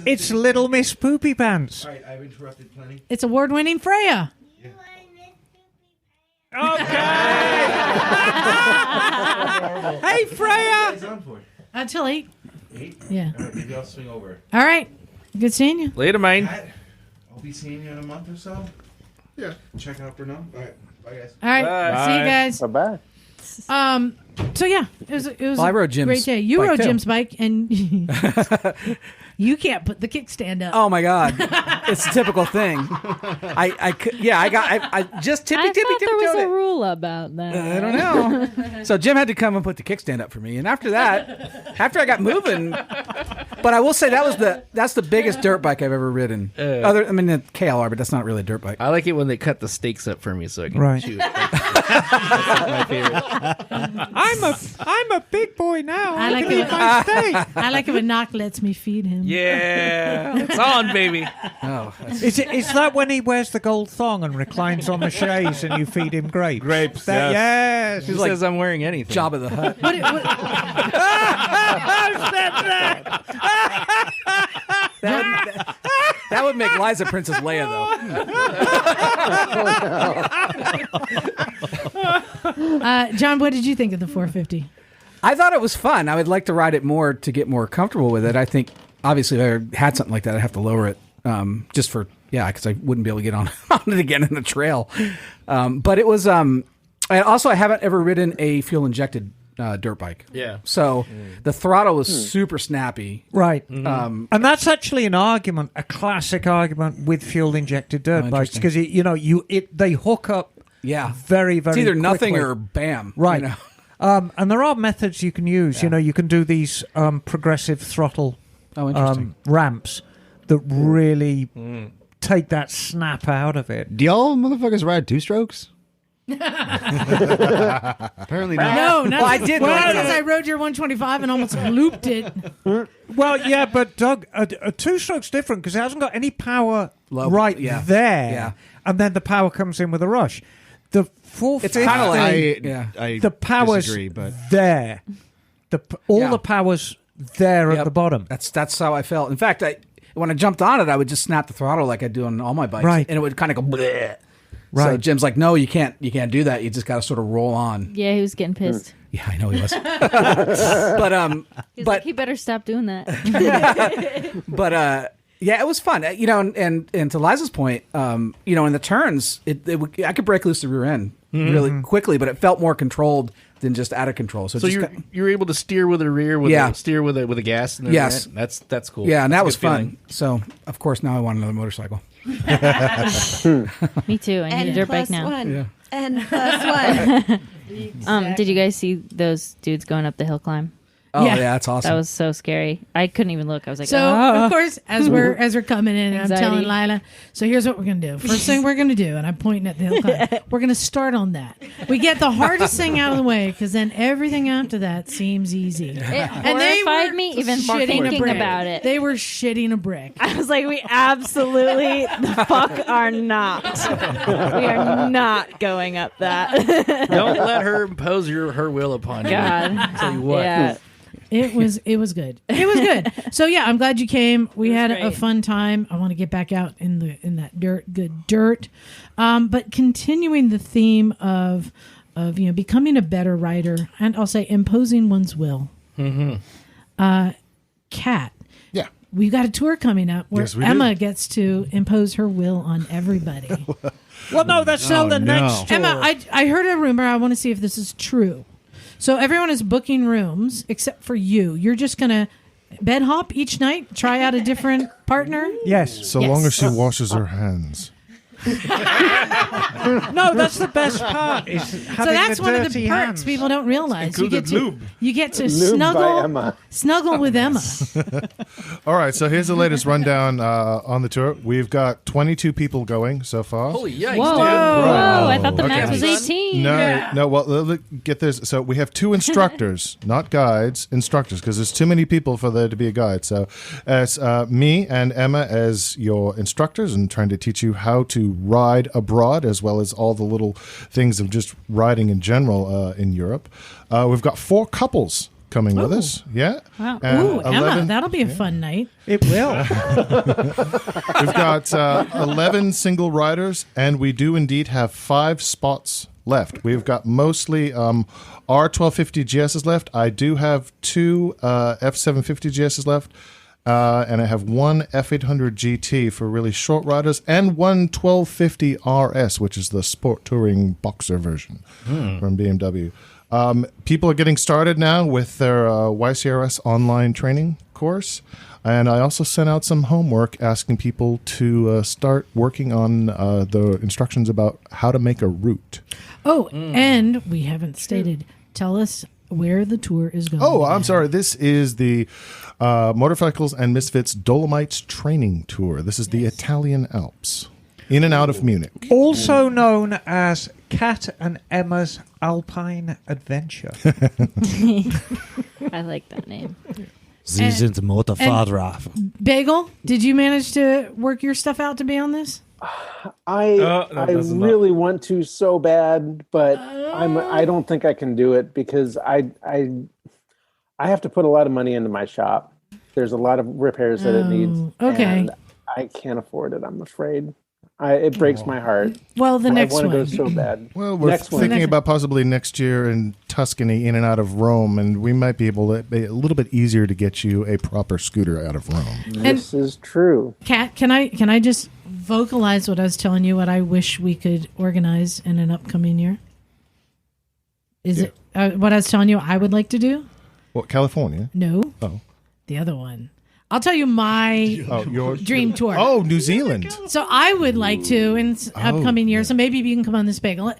It's Little Miss Poopy Pants. All right, I've interrupted plenty. It's award-winning Freya. Hey, Freya! Until 8. 8? Yeah. All right, maybe I'll swing over. All right. Good seeing you. Later, man. I'll be seeing you in a month or so. Yeah. Check out Bruno. All right. Bye, guys. All right. Bye. See you guys. Bye-bye. So yeah, it was Well, I rode Jim's great day. You bike, rode too. Jim's bike, and You can't put the kickstand up. Oh my God, it's a typical thing. I just I thought there was a tiptoed it. rule about that. I don't know. So Jim had to come and put the kickstand up for me, and after I got moving, but I will say that's the biggest dirt bike I've ever ridden. The KLR, but that's not really a dirt bike. I like it when they cut the stakes up for me so I can shoot. That's my favorite. I'm a big boy now. I like can eat my steak. I like it when Knock lets me feed him. Yeah, it's on, baby. Is that when he wears the gold thong and reclines on the chaise and you feed him grapes? Grapes, Yes. Who says I'm wearing anything? Job of the Hut. That would make Liza Princess Leia, though. John, what did you think of the 450? I thought it was fun. I would like to ride it more to get more comfortable with it. I think, obviously, if I had something like that, I'd have to lower it just for, because I wouldn't be able to get on it again in the trail. But it was, I haven't ever ridden a fuel-injected dirt bike. Yeah. So the throttle was super snappy. Right. And that's actually a classic argument with fuel-injected dirt bikes, because, they hook up very, very It's either nothing quickly. or bam. Right. You know? And there are methods you can use. You can do these progressive throttle ramps that really take that snap out of it. Do y'all motherfuckers ride two strokes? Apparently not. No, not I did. because I rode your 125 and almost looped it. Well, yeah, but Doug, a two-stroke's different because it hasn't got any power there. Yeah. And then the power comes in with a rush. The 450, It's kind of like I the power's disagree, but there. The power's there at the bottom. That's how I felt. In fact, when I jumped on it, I would just snap the throttle like I do on all my bikes, Right. and it would kind of go. Bleh. Right. So Jim's like, "No, you can't do that. You just got to sort of roll on." Yeah, he was getting pissed. Yeah, I know he was. but He's like, he better stop doing that. But it was fun. And to Liza's point, in the turns, I could break loose the rear end really quickly, but it felt more controlled than just out of control. So you're able to steer with the rear, steer with a gas. In the Yes, rear. That's cool. Yeah, and that's that was fun. feeling. So of course now I want another motorcycle. Me too. I need a dirt bike now. One. And +1. Did you guys see those dudes going up the hill climb? Oh yeah, that's awesome. That was so scary. I couldn't even look. I was like, So of course, as we're coming in, and I'm telling Lila, so here's what we're gonna do. First thing we're gonna do, and I'm pointing at the hill climb. We're gonna start on that. We get the hardest thing out of the way, because then everything after that seems easy. It horrified me even thinking about it. They were shitting a brick. I was like, we absolutely the fuck are not. We are not going up that. Don't let her impose her will upon you. God. I'll tell you what. Yeah. It was good. It was good. So yeah, I'm glad you came. We had a fun time. I want to get back out in that good dirt. But continuing the theme of becoming a better rider, and I'll say imposing one's will. Mm-hmm. Kat. Yeah. We've got a tour coming up where Yes, we Emma do. gets to impose her will on everybody. Well, no, that's not the next tour. Emma, I heard a rumor. I want to see if this is true. So everyone is booking rooms except for you. You're just going to bed hop each night, try out a different partner? Yes. So long as she washes her hands. No, that's the best part. Is So having that's the one of the dirty perks hands. people don't realize. You get Included to lube. you get to Lube by Emma. snuggle with Emma. All right, so here's the latest rundown on the tour. We've got 22 people going so far. Holy yikes, Whoa, dude. whoa! I thought the Okay. max was 18. No, well, get this. So we have two instructors, not guides, instructors, because there's too many people for there to be a guide. So it's me and Emma as your instructors and trying to teach you how to ride abroad, as well as all the little things of just riding in general in Europe. We've got 4 couples coming with us. Yeah. Wow. And Ooh, Emma, 11 that'll be a fun night. It will. We've got 11 single riders, and we do indeed have 5 spots left. We've got mostly R1250 GSs left. I do have 2 F750 GSs left. And I have 1 F800 GT for really short riders, and 1 1250 RS, which is the sport touring boxer version from BMW. People are getting started now with their YCRS online training course. And I also sent out some homework asking people to start working on the instructions about how to make a route. Oh, and we haven't stated. Tell us where the tour is going. Oh, I'm sorry. This is the Motorcycles and Misfits Dolomites training tour. This is the Italian Alps, in and out of Munich. Also known as Kat and Emma's Alpine Adventure. I like that name. Sie sind Motorfahrer. Bagel, did you manage to work your stuff out to be on this? I really want to so bad, but I don't think I can do it because I have to put a lot of money into my shop. There's a lot of repairs that it needs. Okay. And I can't afford it, I'm afraid. It breaks my heart. Well, the next I want one. to go so bad. Well, we're next thinking about possibly next year in Tuscany, in and out of Rome, and we might be able to be a little bit easier to get you a proper scooter out of Rome. This is true. Kat, can I just vocalize what I was telling you? What I wish we could organize in an upcoming year. Is it what I was telling you? I would like to do. What, California? No. Oh, the other one. I'll tell you my your dream tour. Oh, New Zealand. So I would like to in upcoming years. So maybe you can come on this bagel.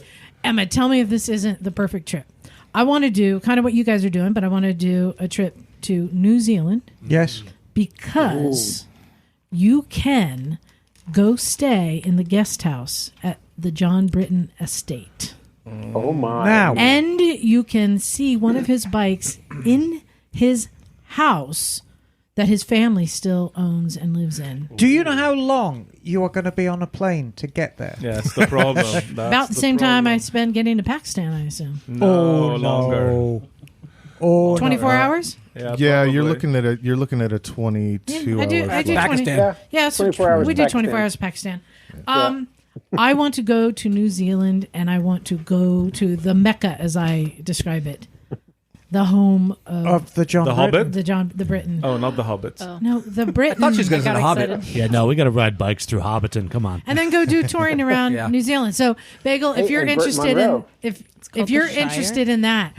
Emma, tell me if this isn't the perfect trip. I want to do kind of what you guys are doing, but I want to do a trip to New Zealand. Yes. Because you can go stay in the guest house at the John Britton Estate. Oh, my. Now. And you can see one of his bikes in his house that his family still owns and lives in. Do you know how long you are going to be on a plane to get there? Yeah, that's the problem. About the same time I spend getting to Pakistan, I assume. No, longer. Oh, 24 hours? Yeah, you're looking at a 22 I do Pakistan. 20, yeah, so 24 hours we do Pakistan. 24 hours Pakistan. I want to go to New Zealand, and I want to go to the Mecca, as I describe it. The home of the John The Britton. Hobbit? The Britain. Oh, not the Hobbits. Oh. No, the Britain. I thought she was going to say the Hobbit. Yeah, no, we got to ride bikes through Hobbiton. Come on. And then go do touring around Yeah. New Zealand. So, Bagel, if Hey, you're and Burt interested Monroe. in if you're the Shire? interested in that,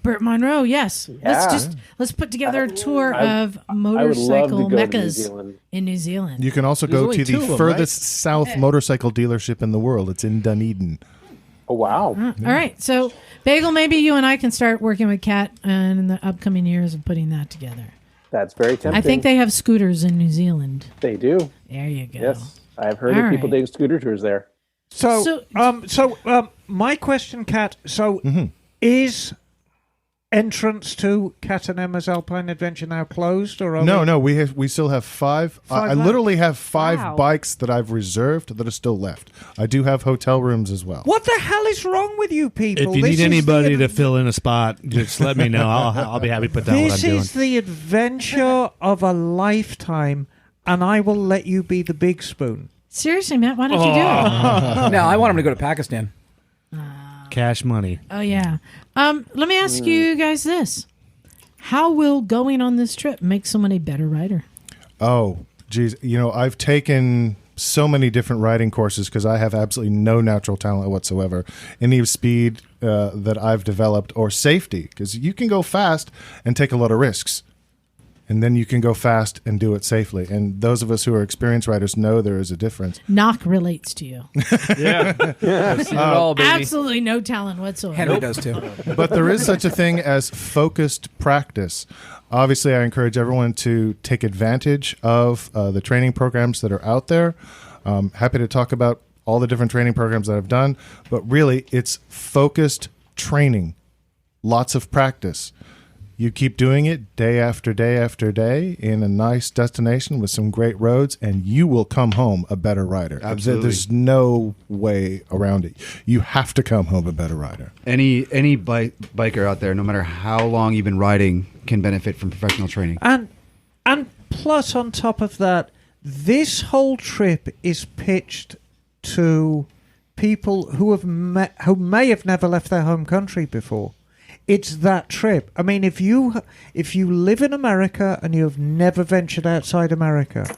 Burt Monroe, yes. Let's put together a tour of motorcycle to meccas New Zealand. in New Zealand. You can also There's go only to two the of them, furthest south motorcycle dealership in the world. It's in Dunedin. Oh, wow. All right, so Bagel, maybe you and I can start working with Kat in the upcoming years of putting that together. That's very tempting. I think they have scooters in New Zealand. They do. There you go. Yes. I've heard All of people right. doing scooter tours there. So, my question, Kat. So, is entrance to Kat and Emma's Alpine Adventure now closed, or are No, we still have five. I left? literally have five Wow. bikes that I've reserved that are still left. I do have hotel rooms as well. What the hell is wrong with you people? If you This need is anybody the, to fill in a spot, just let me know. I'll be happy to put down what I'm This doing. is the adventure of a lifetime, and I will let you be the big spoon. Seriously, Matt, why don't you do it? No, I want him to go to Pakistan. Cash money. Oh, yeah. Let me ask you guys this. How will going on this trip make someone a better rider? Oh, geez. I've taken so many different riding courses because I have absolutely no natural talent whatsoever. Any of speed that I've developed or safety, because you can go fast and take a lot of risks. And then you can go fast and do it safely. And those of us who are experienced riders know there is a difference. Knock relates to you. Yeah. I've seen it all, baby. Absolutely no talent whatsoever. Henry does too. But there is such a thing as focused practice. Obviously, I encourage everyone to take advantage of the training programs that are out there. Happy to talk about all the different training programs that I've done. But really, it's focused training. Lots of practice. You keep doing it day after day after day in a nice destination with some great roads, and you will come home a better rider. Absolutely. There's no way around it. You have to come home a better rider. Any biker out there, no matter how long you've been riding, can benefit from professional training. And plus, on top of that, this whole trip is pitched to people who may have never left their home country before. It's that trip. I mean, if you live in America and you have never ventured outside America,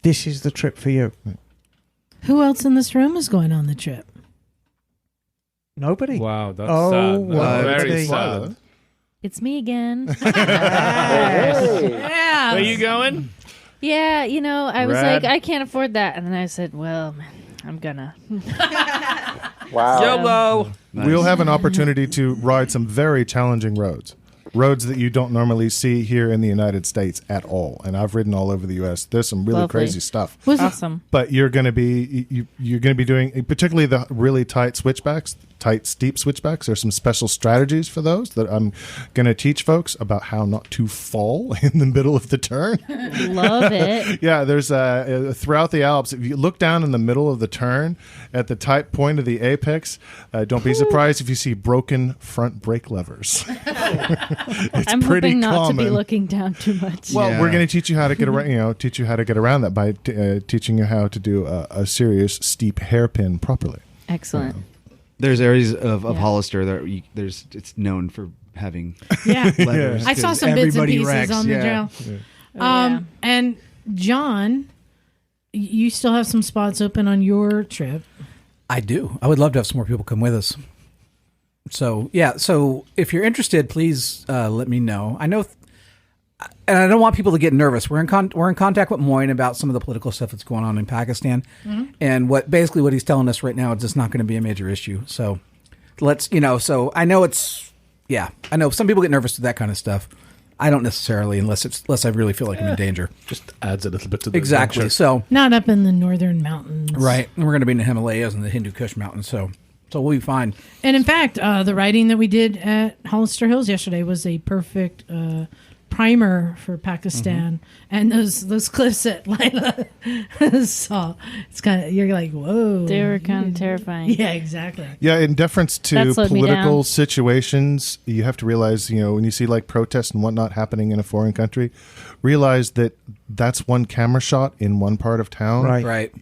this is the trip for you. Who else in this room is going on the trip? Nobody. Wow, that's Oh, sad. That's wow. very Wow. sad. It's me again. Yeah. Where you going? Yeah, I was Rad. like, I can't afford that. And then I said, well, I'm gonna. Wow. YOLO. We'll have an opportunity to ride some very challenging roads that you don't normally see here in the United States at all. And I've ridden all over the U.S. There's some really Lovely. crazy stuff. Was awesome. But you're going to be doing particularly the really tight switchbacks, tight steep switchbacks. There's some special strategies for those that I'm going to teach folks about how not to fall in the middle of the turn. Love it. Yeah, there's throughout the Alps, if you look down in the middle of the turn at the tight point of the apex, don't be surprised if you see broken front brake levers. It's I'm pretty hoping not common. to be looking down too much. Well, Yeah. we're going to teach you how to get around. Teach you how to get around that by teaching you how to do a serious steep hairpin properly. Excellent. There's areas of Yeah. Hollister that it's known for having Yeah. levers. I saw 'cause some bits and everybody pieces wrecks, on the yeah. trail. Oh, yeah. And John, you still have some spots open on your trip. I do. I would love to have some more people come with us. So, yeah. So if you're interested, please let me know. I know, and I don't want people to get nervous. We're in contact with Moyne about some of the political stuff that's going on in Pakistan. And what he's telling us right now is it's not going to be a major issue. So let's, so I know I know some people get nervous with that kind of stuff. I don't necessarily, unless I really feel like I'm in danger. Just adds a little bit to the Exactly. adventure. So, Not up in the northern mountains. right. And we're going to be in the Himalayas and the Hindu Kush Mountains. So we'll be fine. And in fact, the riding that we did at Hollister Hills yesterday was a perfect primer for Pakistan. And those cliffs at Lila saw. It's kind of, you're like, whoa. They were kind of terrifying. Yeah, exactly. Yeah, in deference to That slowed me political down. situations, you have to realize, when you see like protests and whatnot happening in a foreign country, realize that that's one camera shot in one part of town. Right. Right.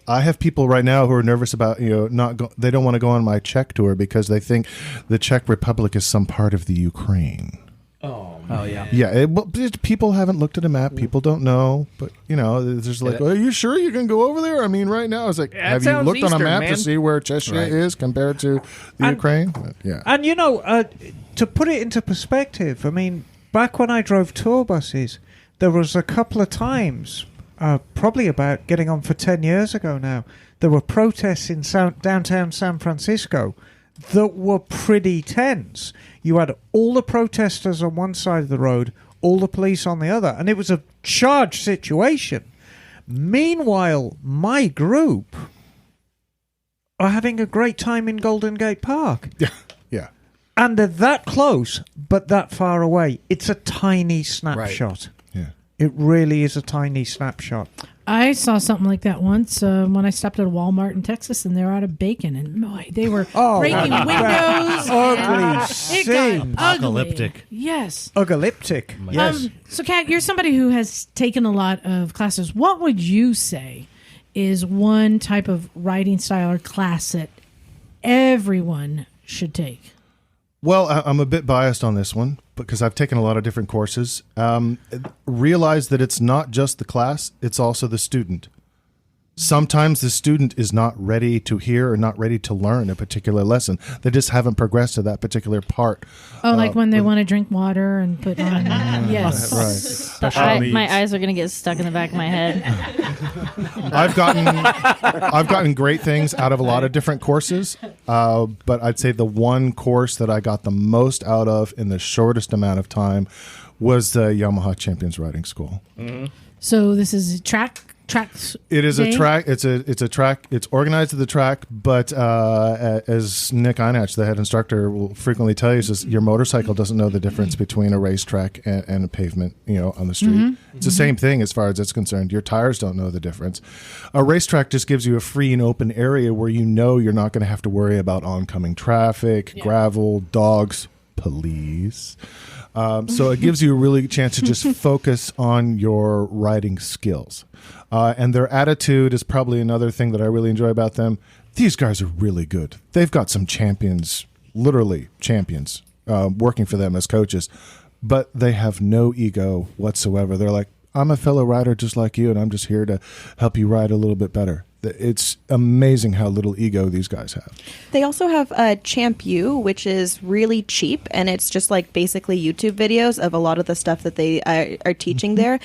I have people right now who are nervous about, they don't want to go on my Czech tour because they think the Czech Republic is some part of the Ukraine. Oh, yeah. Yeah, people haven't looked at a map. People don't know. But, there's like, are you sure you can go over there? I mean, right now, it's like, Yeah, have that you sounds looked on a Eastern, map man. to see where Cheshire is compared to the And- Ukraine? Yeah. And to put it into perspective, I mean, back when I drove tour buses, there was a couple of times, probably about getting on for 10 years ago now, there were protests in downtown San Francisco that were pretty tense. You had all the protesters on one side of the road, all the police on the other, and it was a charged situation. Meanwhile, my group are having a great time in Golden Gate Park. Yeah. Yeah. And they're that close, but that far away. It's a tiny snapshot. Yeah. It really is a tiny snapshot. I saw something like that once when I stopped at a Walmart in Texas, and they were out of bacon, and boy, they were breaking windows. Ugly It scene. got ugly. Apocalyptic. Yes. Ugalyptic. Yes. So, Kat, you're somebody who has taken a lot of classes. What would you say is one type of writing style or class that everyone should take? Well, I'm a bit biased on this one because I've taken a lot of different courses. Realize that it's not just the class, it's also the student. Sometimes the student is not ready to hear or not ready to learn a particular lesson. They just haven't progressed to that particular part. Oh, like when they want to drink water and put on. Yes. My eyes are going to get stuck in the back of my head. I've gotten great things out of a lot of different courses, but I'd say the one course that I got the most out of in the shortest amount of time was the Yamaha Champions Riding School. Mm-hmm. So this is tracks. It is day? a track. It's a track. It's organized to the track, but as Nick Einach, the head instructor, will frequently tell you, says your motorcycle doesn't know the difference between a racetrack and a pavement, on the street. Mm-hmm. It's the same thing as far as it's concerned. Your tires don't know the difference. A racetrack just gives you a free and open area where you're not going to have to worry about oncoming traffic, gravel, dogs, police. So it gives you a really chance to just focus on your riding skills. And their attitude is probably another thing that I really enjoy about them. These guys are really good. They've got some champions, literally champions, working for them as coaches, but they have no ego whatsoever. They're like, I'm a fellow rider just like you, and I'm just here to help you ride a little bit better. It's amazing how little ego these guys have. They also have Champ U, which is really cheap, and it's just like basically YouTube videos of a lot of the stuff that they are teaching there,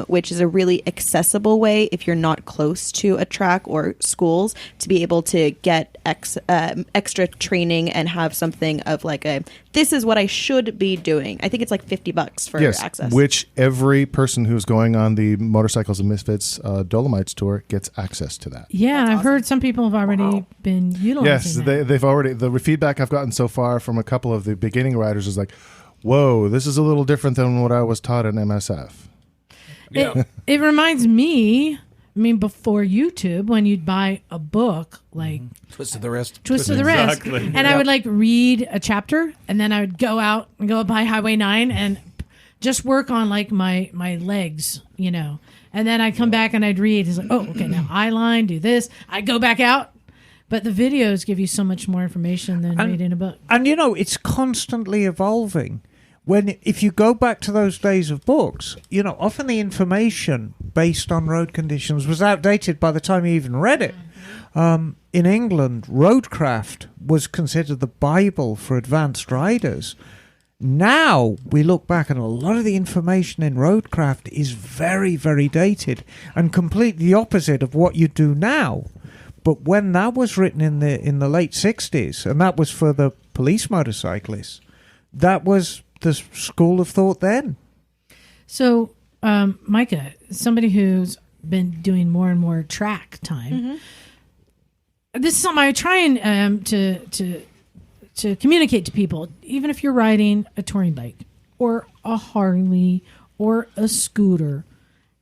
which is a really accessible way if you're not close to a track or schools to be able to get extra training and have something of like this is what I should be doing. I think it's like $50 for access. Which every person who's going on the Motorcycles and Misfits Dolomites tour gets access to that. Yeah, I've heard some people have already been utilizing that. They've already. The feedback I've gotten so far from a couple of the beginning riders is like, "Whoa, this is a little different than what I was taught in MSF." It reminds me, I mean, before YouTube, when you'd buy a book, like Twist of the Wrist. Twist of the Wrist. And I would like read a chapter, and then I would go out and go by Highway 9 and just work on like my legs, you know. And then I'd come back and I'd read. It's like, oh, okay, now eye line, do this. I'd go back out. But the videos give you so much more information than reading a book. And, you know, it's constantly evolving. If you go back to those days of books, you know, often the information based on road conditions was outdated by the time you even read it. In England, roadcraft was considered the Bible for advanced riders. Now we look back and a lot of the information in roadcraft is very, very dated and completely the opposite of what you do now. But when that was written in the late 60s, and that was for the police motorcyclists, that was the school of thought then. So, Micah, somebody who's been doing more and more track time, this is something I try and to communicate to people, even if you're riding a touring bike or a Harley or a scooter,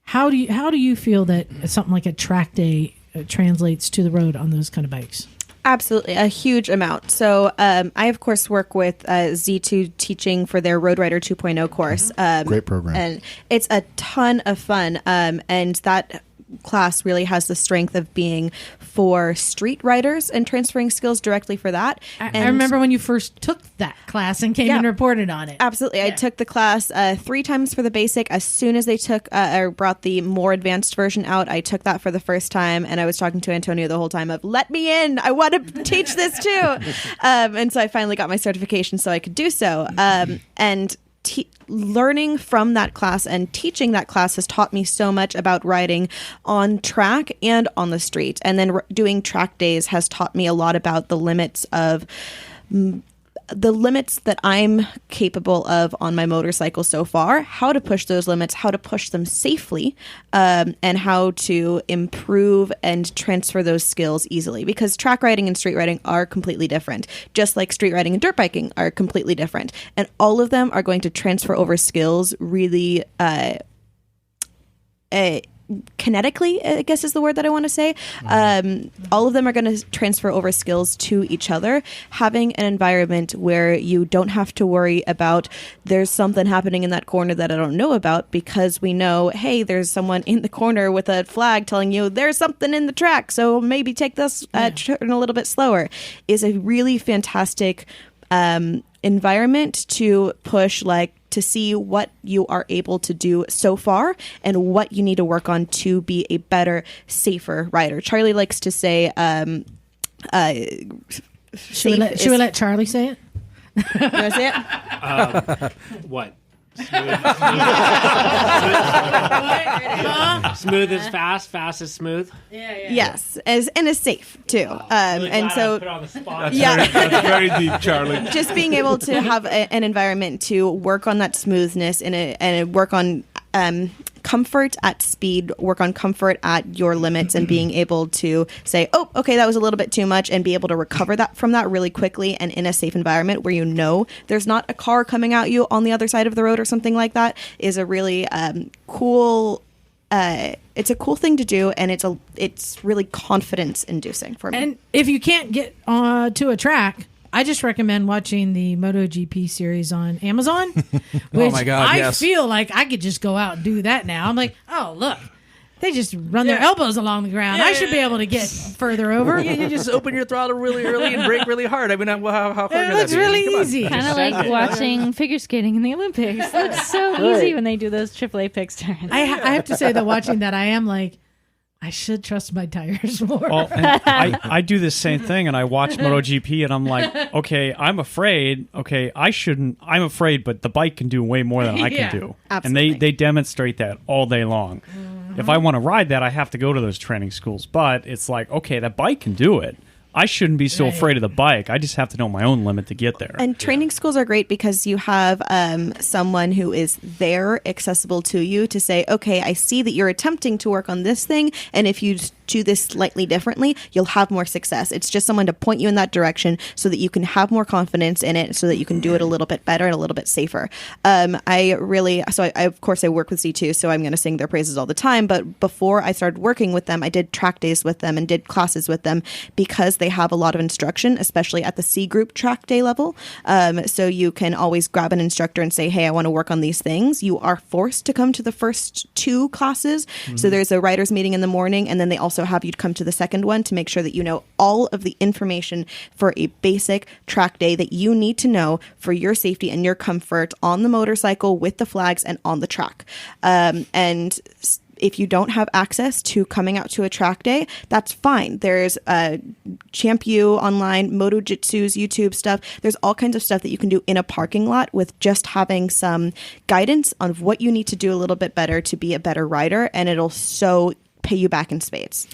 how do you feel that something like a track day translates to the road on those kind of bikes? Absolutely, a huge amount. So I, of course, work with Z2 teaching for their Road Rider 2.0 course. Great program. And it's a ton of fun. And that class really has the strength of being for street riders and transferring skills directly for that. I remember when you first took that class and came and reported on it. Absolutely. I took the class 3 times for the basic. As soon as they took or brought the more advanced version out, I took that for the first time, and I was talking to Antonio the whole time of, let me in. I want to teach this too. And so I finally got my certification so I could do so. And learning from that class and teaching that class has taught me so much about riding on track and on the street. And then doing track days has taught me a lot about the limits that I'm capable of on my motorcycle so far, how to push those limits, how to push them safely, and how to improve and transfer those skills easily. Because track riding and street riding are completely different, just like street riding and dirt biking are completely different. And all of them are going to transfer over skills really kinetically, I guess is the word that I want to say. All of them are going to transfer over skills to each other. Having an environment where you don't have to worry about there's something happening in that corner that I don't know about, because we know, hey, there's someone in the corner with a flag telling you there's something in the track, so maybe take this turn a little bit slower, is a really fantastic environment to push, like, to see what you are able to do so far and what you need to work on to be a better, safer rider. Charlie likes to say, should we let Charlie say it? You want to say it? What? Smooth is fast, fast is smooth. Yes, and is safe too. And so, put on the spot. That's very deep, Charlie. Just being able to have an environment to work on that smoothness and work on comfort at speed, work on comfort at your limits, and being able to say, oh, okay, that was a little bit too much, and be able to recover that from that really quickly and in a safe environment where you know there's not a car coming at you on the other side of the road or something like that, is a really cool. It's a cool thing to do, and it's really confidence inducing for me. And if you can't get to a track, I just recommend watching the MotoGP series on Amazon, which my God, I yes. feel like I could just go out and do that now. I'm like, oh, look, they just run their elbows along the ground. I should be able to get further over. You just open your throttle really early and brake really hard. I mean, how hard It would looks that be? really Come on. easy. Kind of like watching figure skating in the Olympics. It's so easy when they do those triple apex turns. I have to say that watching that, I am like, I should trust my tires more. Well, and I do the same thing, and I watch MotoGP, and I'm like, okay, I'm afraid. Okay, I shouldn't. I'm afraid, but the bike can do way more than I can do. Absolutely. And they demonstrate that all day long. If I want to ride that, I have to go to those training schools. But it's like, okay, that bike can do it. I shouldn't be so afraid of the bike. I just have to know my own limit to get there. And training schools are great because you have someone who is there, accessible to you, to say, okay, I see that you're attempting to work on this thing, and if you do this slightly differently, you'll have more success. It's just someone to point you in that direction so that you can have more confidence in it, so that you can do it a little bit better and a little bit safer. I of course I work with C2, so I'm going to sing their praises all the time. But before I started working with them, I did track days with them and did classes with them because they have a lot of instruction, especially at the C group track day level. So you can always grab an instructor and say, hey, I want to work on these things. You are forced to come to the first 2 classes. Mm-hmm. So there's a writers meeting in the morning, and then they also have you come to the second one to make sure that you know all of the information for a basic track day that you need to know for your safety and your comfort on the motorcycle, with the flags, and on the track. And if you don't have access to coming out to a track day, that's fine. There's Champ U online, Moto Jitsu's YouTube stuff. There's all kinds of stuff that you can do in a parking lot with just having some guidance on what you need to do a little bit better to be a better rider, and it'll so pay you back in spades.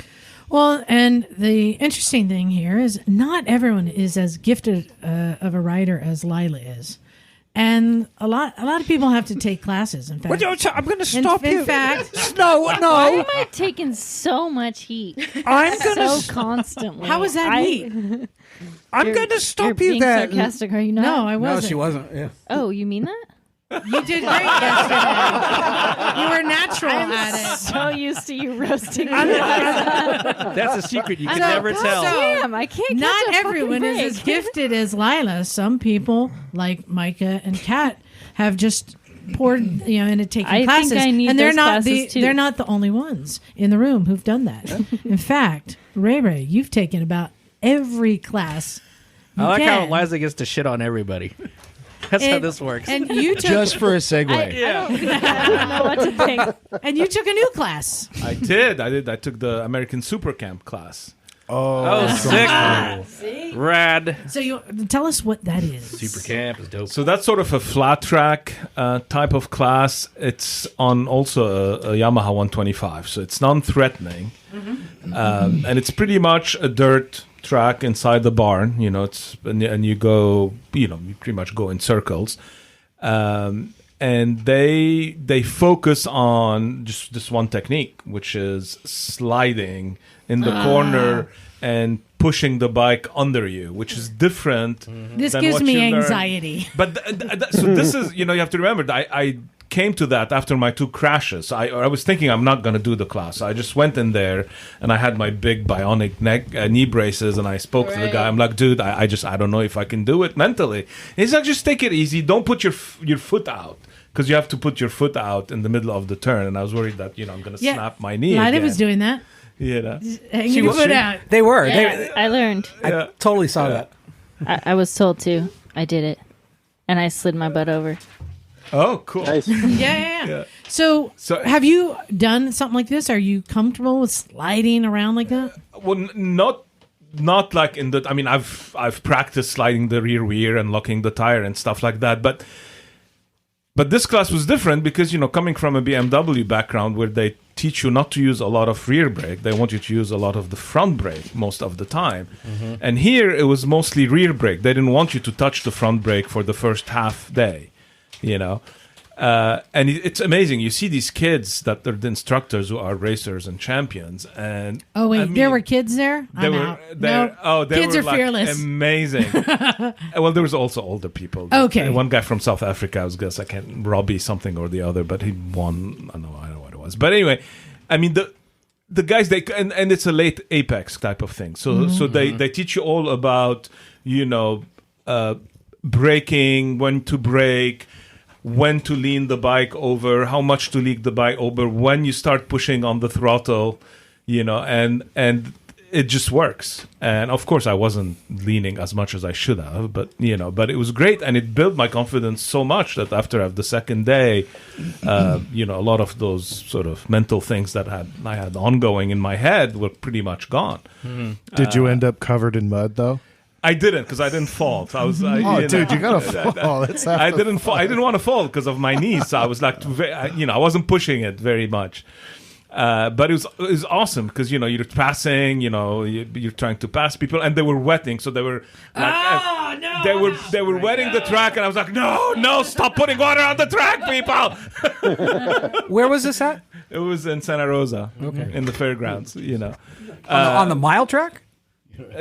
Well, and the interesting thing here is not everyone is as gifted of a rider as Lila is. And a lot of people have to take classes. In fact, I'm going to stop you. In fact, no. Why am I taking so much heat? I'm so constantly. How was that heat? I'm going to stop you're you being there. sarcastic, are you not? No, I wasn't. No, she wasn't. Yeah. Oh, you mean that? You did great yesterday. You were natural at it. So used to you roasting me. That's a secret you can never tell. Damn, I can't. Not catch a everyone fucking is as break. gifted as Lila. Some people, like Micah and Kat, have just poured, into taking I classes, think I need and they're those not classes, too. they're not the only ones in the room who've done that. In fact, Ray, you've taken about every class. I like can. how Liza gets to shit on everybody. That's how this works. And you took, Just for a segue. I don't know what to think. and you took a new class. I did. I took the American Super Camp class. Oh, sick. Rad. So you tell us what that is. Super Camp is dope. So that's sort of a flat track type of class. It's on also a Yamaha 125, so it's non-threatening. Mm-hmm. And it's pretty much a dirt track inside the barn. It's and you go, you pretty much go in circles. And they focus on just this one technique, which is sliding in the corner and pushing the bike under you, which is different. This than gives what me you learn. anxiety. But so this is, you have to remember that I came to that after my 2 crashes. I was thinking I'm not going to do the class. I just went in there and I had my big bionic knee braces, and I spoke to the guy. I'm like, dude, I don't know if I can do it mentally. He's like, just take it easy. Don't put your foot out, because you have to put your foot out in the middle of the turn. And I was worried that I'm going to snap my knee. Lila again. was doing that. Hanging your foot out. They were. Yeah, I learned. I totally saw that. I was told to. I did it, and I slid my butt over. Oh, cool. Nice. Yeah. So have you done something like this? Are you comfortable with sliding around like that? Well, not like in the. I mean, I've practiced sliding the rear wheel and locking the tire and stuff like that, but this class was different because coming from a BMW background where they teach you not to use a lot of rear brake, they want you to use a lot of the front brake most of the time. Mm-hmm. And here it was mostly rear brake. They didn't want you to touch the front brake for the first half day, And it's amazing. You see these kids that are the instructors who are racers and champions. And oh wait, there were kids there. They were kids are like fearless. Amazing. Well, there was also older people. Okay. One guy from South Africa, I was guess Robbie something or the other, but he won. I don't know what it was. But anyway, I mean the guys and it's a late apex type of thing. So they teach you all about braking, when to brake, when to lean the bike over, how much to lean the bike over, when you start pushing on the throttle, and it just works. And of course I wasn't leaning as much as I should have, but but it was great, and it built my confidence so much that after the second day, a lot of those sort of mental things that I had ongoing in my head were pretty much gone. Did you end up covered in mud though? I didn't, because I didn't fall. I was, dude, you gotta fall. I didn't fall. I didn't want to fall because of my knees. So I was like, I wasn't pushing it very much. But it was awesome because you're passing, you're trying to pass people, and they were wetting, so they were like, they were wetting the track, and I was like, no, stop putting water on the track, people. Where was this at? It was in Santa Rosa, in the fairgrounds. On the mile track.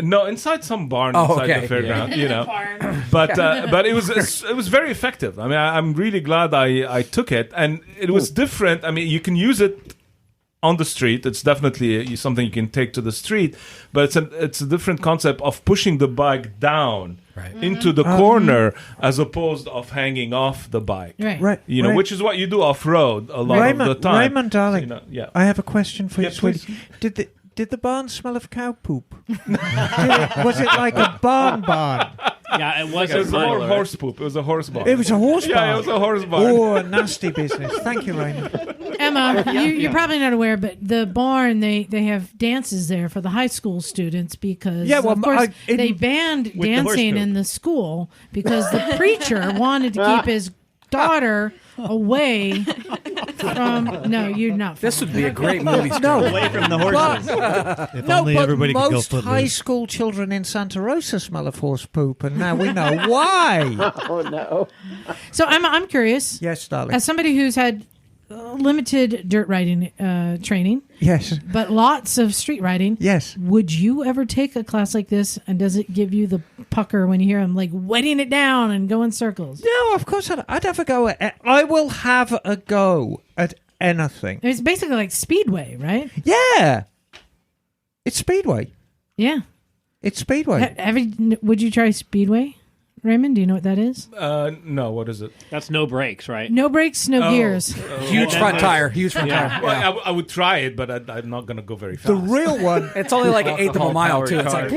No, inside some barn inside the fairground, But it was very effective. I mean, I'm really glad I took it, and it was different. I mean, you can use it on the street. It's definitely something you can take to the street, but it's a different concept of pushing the bike down into the corner as opposed of hanging off the bike. Right. Which is what you do off road a lot of the time. Raymond, darling, I have a question for you, please. sweetie. Did the barn smell of cow poop? Was it like a barn? Yeah, it was. It was more horse poop. It was a horse barn. It was a horse barn? Yeah, it was a horse barn. Oh, nasty business. Thank you, Raymond. Emma, you're probably not aware, but the barn, they have dances there for the high school students because, of course, they banned dancing in the school because the preacher wanted to keep his daughter away from. No, you're not. This would be a great movie. Away from the horses. If only everybody could go most footloose. high school children in Santa Rosa smell of horse poop, and now we know why. Oh no! So I'm curious. Yes, darling. As somebody who's had limited dirt riding training, yes, but lots of street riding, yes, would you ever take a class like this? And does it give you the pucker when you hear them like wetting it down and go in circles? No, of course I'd have a go at. I will have a go at anything. It's basically like Speedway, right? Yeah, it's Speedway. Yeah, it's Speedway. Would you try Speedway? Raymond, do you know what that is? No, what is it? That's no brakes, right? No brakes, no gears. Huge front tire. Huge front tire. Well, I would try it, but I'm not going to go very fast. The real one. It's only like an eighth of a mile too. It's like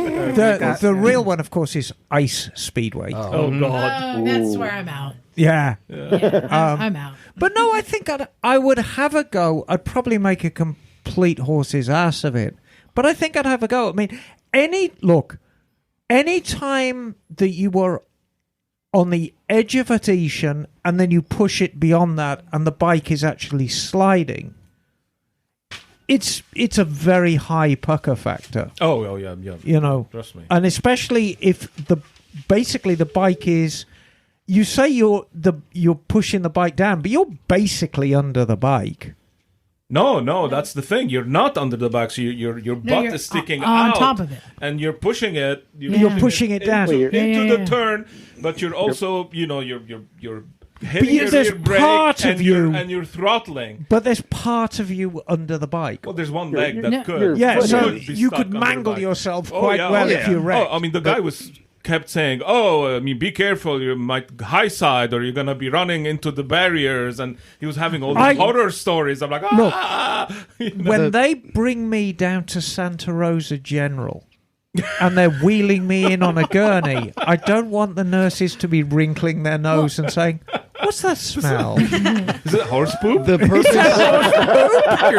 the real one, of course, is Ice Speedway. Oh God! Oh, that's where I'm out. Yeah. I'm out. But no, I think I would have a go. I'd probably make a complete horse's ass of it. But I think I'd have a go. I mean, any time that you were on the edge of a station and then you push it beyond that and the bike is actually sliding, it's a very high pucker factor. Oh yeah. Trust me. And especially if the bike is, you say you're pushing the bike down, but you're basically under the bike. No, that's the thing. You're not under the bike, so your butt is sticking on out top of it, and you're pushing it. You're pushing it down into the turn, but you're also you're hitting your rear brake part of you, and you're throttling. But there's part of you under the bike. Well, there's one leg that could. Yeah, so you could mangle yourself quite well if you wrecked. Oh, I mean, the guy kept saying, be careful, you might high side or you're going to be running into the barriers, and he was having all these horror stories. I'm like, when they bring me down to Santa Rosa General and they're wheeling me in on a gurney, I don't want the nurses to be wrinkling their nose and saying, what's that smell? Is it horse poop? You're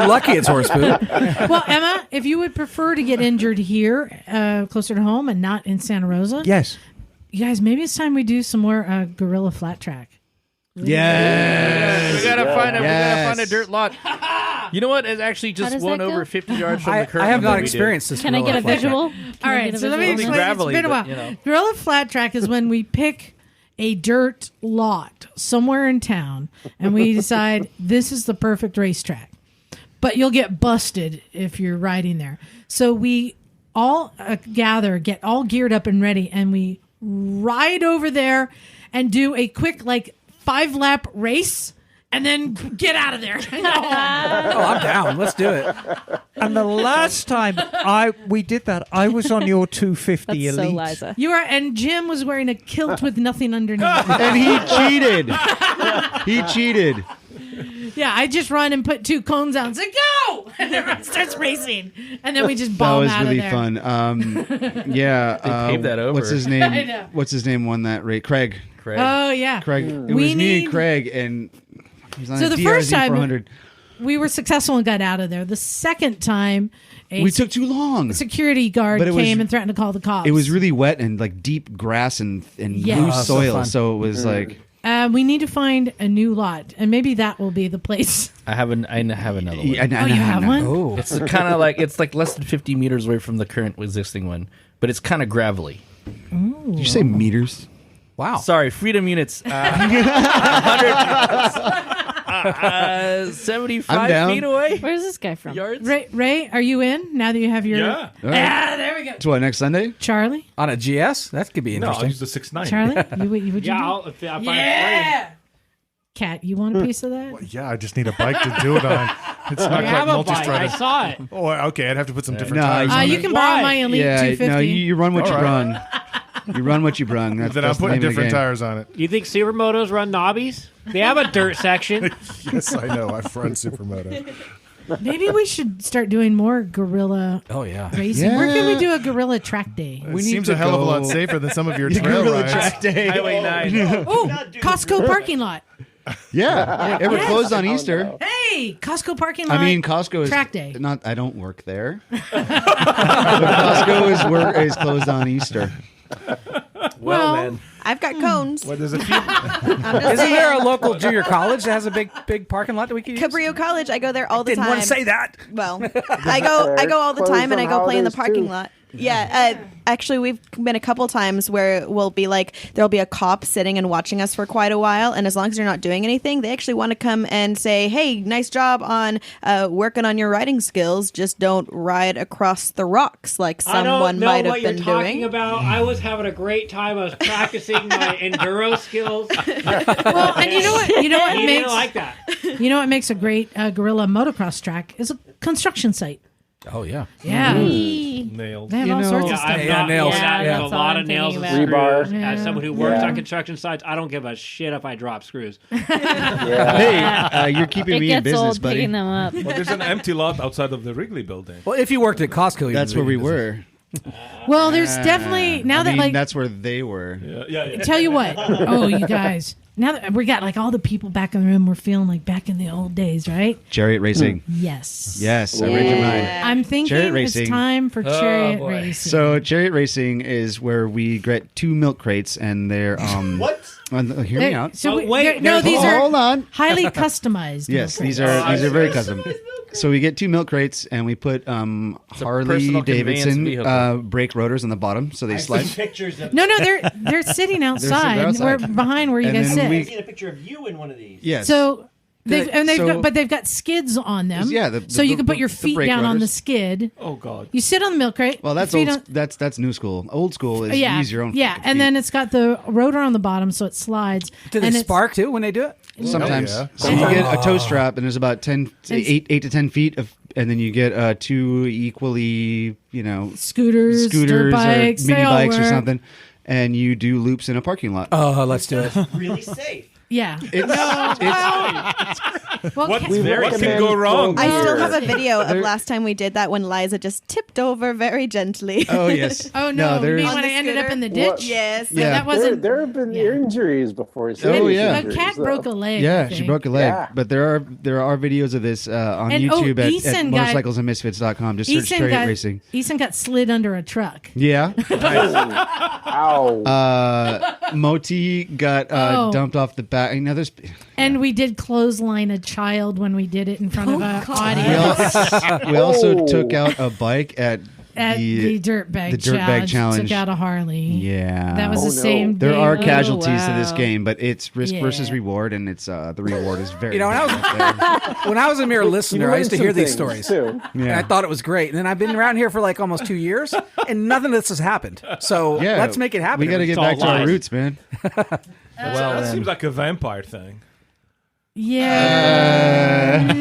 lucky it's horse poop. Well, Emma, if you would prefer to get injured here, closer to home, and not in Santa Rosa, yes, you guys, maybe it's time we do some more gorilla flat track. Yes. We gotta find a dirt lot. You know what? It's actually just one over 50 yards from the curve. I have not experienced this. Can I get a visual? All right, so let me explain. Gravelly, it's been a while. Gorilla flat track is when we pick a dirt lot somewhere in town and we decide this is the perfect racetrack, but you'll get busted if you're riding there. So we all gather, get all geared up and ready, and we ride over there and do a quick 5-lap race and then get out of there. I'm down. Let's do it. And the last time we did that, I was on your 250 That's Elite. so Liza. You are, and Jim was wearing a kilt with nothing underneath. And he cheated. He cheated. Yeah, I just run and put 2 cones out and say, go! and everyone starts racing, and then we just That bomb was out really of there. fun. Yeah, They paved that over. What's his I name? know. What's his name? Won that race? Craig. Oh yeah, Craig. It We was me need- and Craig, and he was on So a the DRZ first time 400. we were successful and got out of there. The second time, We took too long. security guard But it was- came and threatened to call the cops. It was really wet and like deep grass and Yeah. loose Oh, so soil, fun. so it was like. We need to find a new lot, and maybe that will be the place. I have another one. Yeah, I you have one? Oh, It's kind of like less than 50 meters away from the current existing one, but it's kind of gravelly. Did you say meters? wow. Sorry, freedom units. 75 I'm down. feet away. Where's this guy from? Yards. Ray, are you in now that you have your? Yeah. All right. Ah, there we go. So what, next Sunday? Charlie, On a GS? That could be No, I'll interesting. use the 6.9. Charlie, would you Yeah, do? I'll, if I find Yeah. Cat, you want a piece of that? Yeah, I just need a bike to do it on. It's not I quite have a bike. I multi-strada. saw it. Oh, okay. I'd have to put some different No, tires. You on can it. borrow Why? my Elite Yeah, 250. no, you run what you All brung. You run what you brung. That's, Then I'm that's the putting name of the different game. tires on it. You think supermotos run knobbies? They have a dirt section. Yes, I know. I've run supermoto. Maybe we should start doing more gorilla Oh, yeah. racing. Yeah. Where can we do a gorilla track day? It seems a hell of a lot safer than some of your trail Gorilla rides. track day. Highway 9. Oh, Costco parking lot. Yeah, it was Yes. closed on Easter. Hey, Costco parking lot. I mean, Costco is track day. not. I don't work there. But Costco is closed on Easter. Well, then. I've got cones. Well, there's a few. I'm just Isn't saying. there a local junior college that has a big parking lot that we could use? Cabrillo College. I go there all the Didn't time. want to say that. Well, I go all the Closed time, and on I go play in the holidays, parking too. lot. Yeah, actually, we've been a couple times where we'll be like, there'll be a cop sitting and watching us for quite a while, and as long as you're not doing anything, they actually want to come and say, "Hey, nice job on working on your riding skills. Just don't ride across the rocks like I someone don't know might what have you're been talking doing." about. I was having a great time. I was practicing my enduro skills. well, and you know what? You know what He makes didn't like that. you know what makes a great gorilla motocross track is a construction site. Oh, yeah. Yeah, Nails. they have all sorts Yeah, of stuff. I'm Yeah, not nails. Yeah, Yeah. there's a That's all lot I'm of nails and thinking about. screws. Rebar. As someone who Yeah. works Yeah. on construction sites, I don't give a shit if I drop screws. Yeah. Hey, you're keeping It me in gets old business, buddy. picking them up. Well, there's an empty lot outside of the Wrigley building. Well, if you worked at Costco, you'd That's be where we in business. were. Well, there's definitely now I that mean, like that's where they were. Yeah. tell you what. Oh, you guys. Now that we got like all the people back in the room, we're feeling like back in the old days, right? Chariot racing. Yes. Yes, I read your mind. I'm thinking Chariot it's racing. time for chariot boy. racing. So chariot racing is where we get 2 milk crates, and they're What? Hear me out. So Oh, wait, no, there's- these are Hold on. highly customized. Yes, milk these crates. are very custom. So we get 2 milk crates, and we put Harley personal conveyance Davidson vehicle. brake rotors on the bottom, so they slide. Pictures of. No, they're sitting outside. outside. We're behind where you And guys then sit. we- I've seen a picture of you in one of these. Yes. So they've So- got skids on them. Yeah, so you can put your the feet brake down on the rotors. skid. Oh God. You sit on the milk crate. Well, that's feet old. on- That's new school. Old school is yeah, use your own. yeah, fucking and feet. then it's got the rotor on the bottom, so it slides. Do they and it's- spark too when they do it? Sometimes. yeah. So you get a toe strap, and there's about 8 to 10 feet of, and then you get 2 equally, Scooters, dirt bikes, or mini they all bikes or work. something, and you do loops in a parking lot. Oh, let's do it. Really safe. Yeah. Well, What, Kat- what can go wrong? I still have a video of last time we did that when Liza just tipped over very gently. Oh yes. Oh no! there's. you mean On when the I ended up scooter? in the What? ditch? Yes. Yeah. that wasn't. There have been yeah. injuries before. Oh, serious yeah. injuries, Cat though. broke a leg. I Yeah, she think. broke a leg. Yeah. But there are videos of this on And, YouTube at Eason got- motorcyclesandmisfits.com. Just search Eason chariot got racing. Eason got slid under a truck. Yeah. Ow. Moti got Oh. dumped off the back. There's. And we did clothesline a child when we did it in front of an We audience also took out a bike at at the dirtbag challenge. Took out a Harley. Yeah. That was Oh, the no. same day. There are Oh, casualties to this wow. game, but it's risk Yeah. versus reward, and it's the reward is very. When I was a mere listener, I used to hear these stories. Too. And I thought it was great. And then I've been around here for like almost 2 years, and nothing of this has happened. So Yeah, let's make it happen. We got to get It's back all to our lies. roots, man. That seems like a vampire thing. Yeah.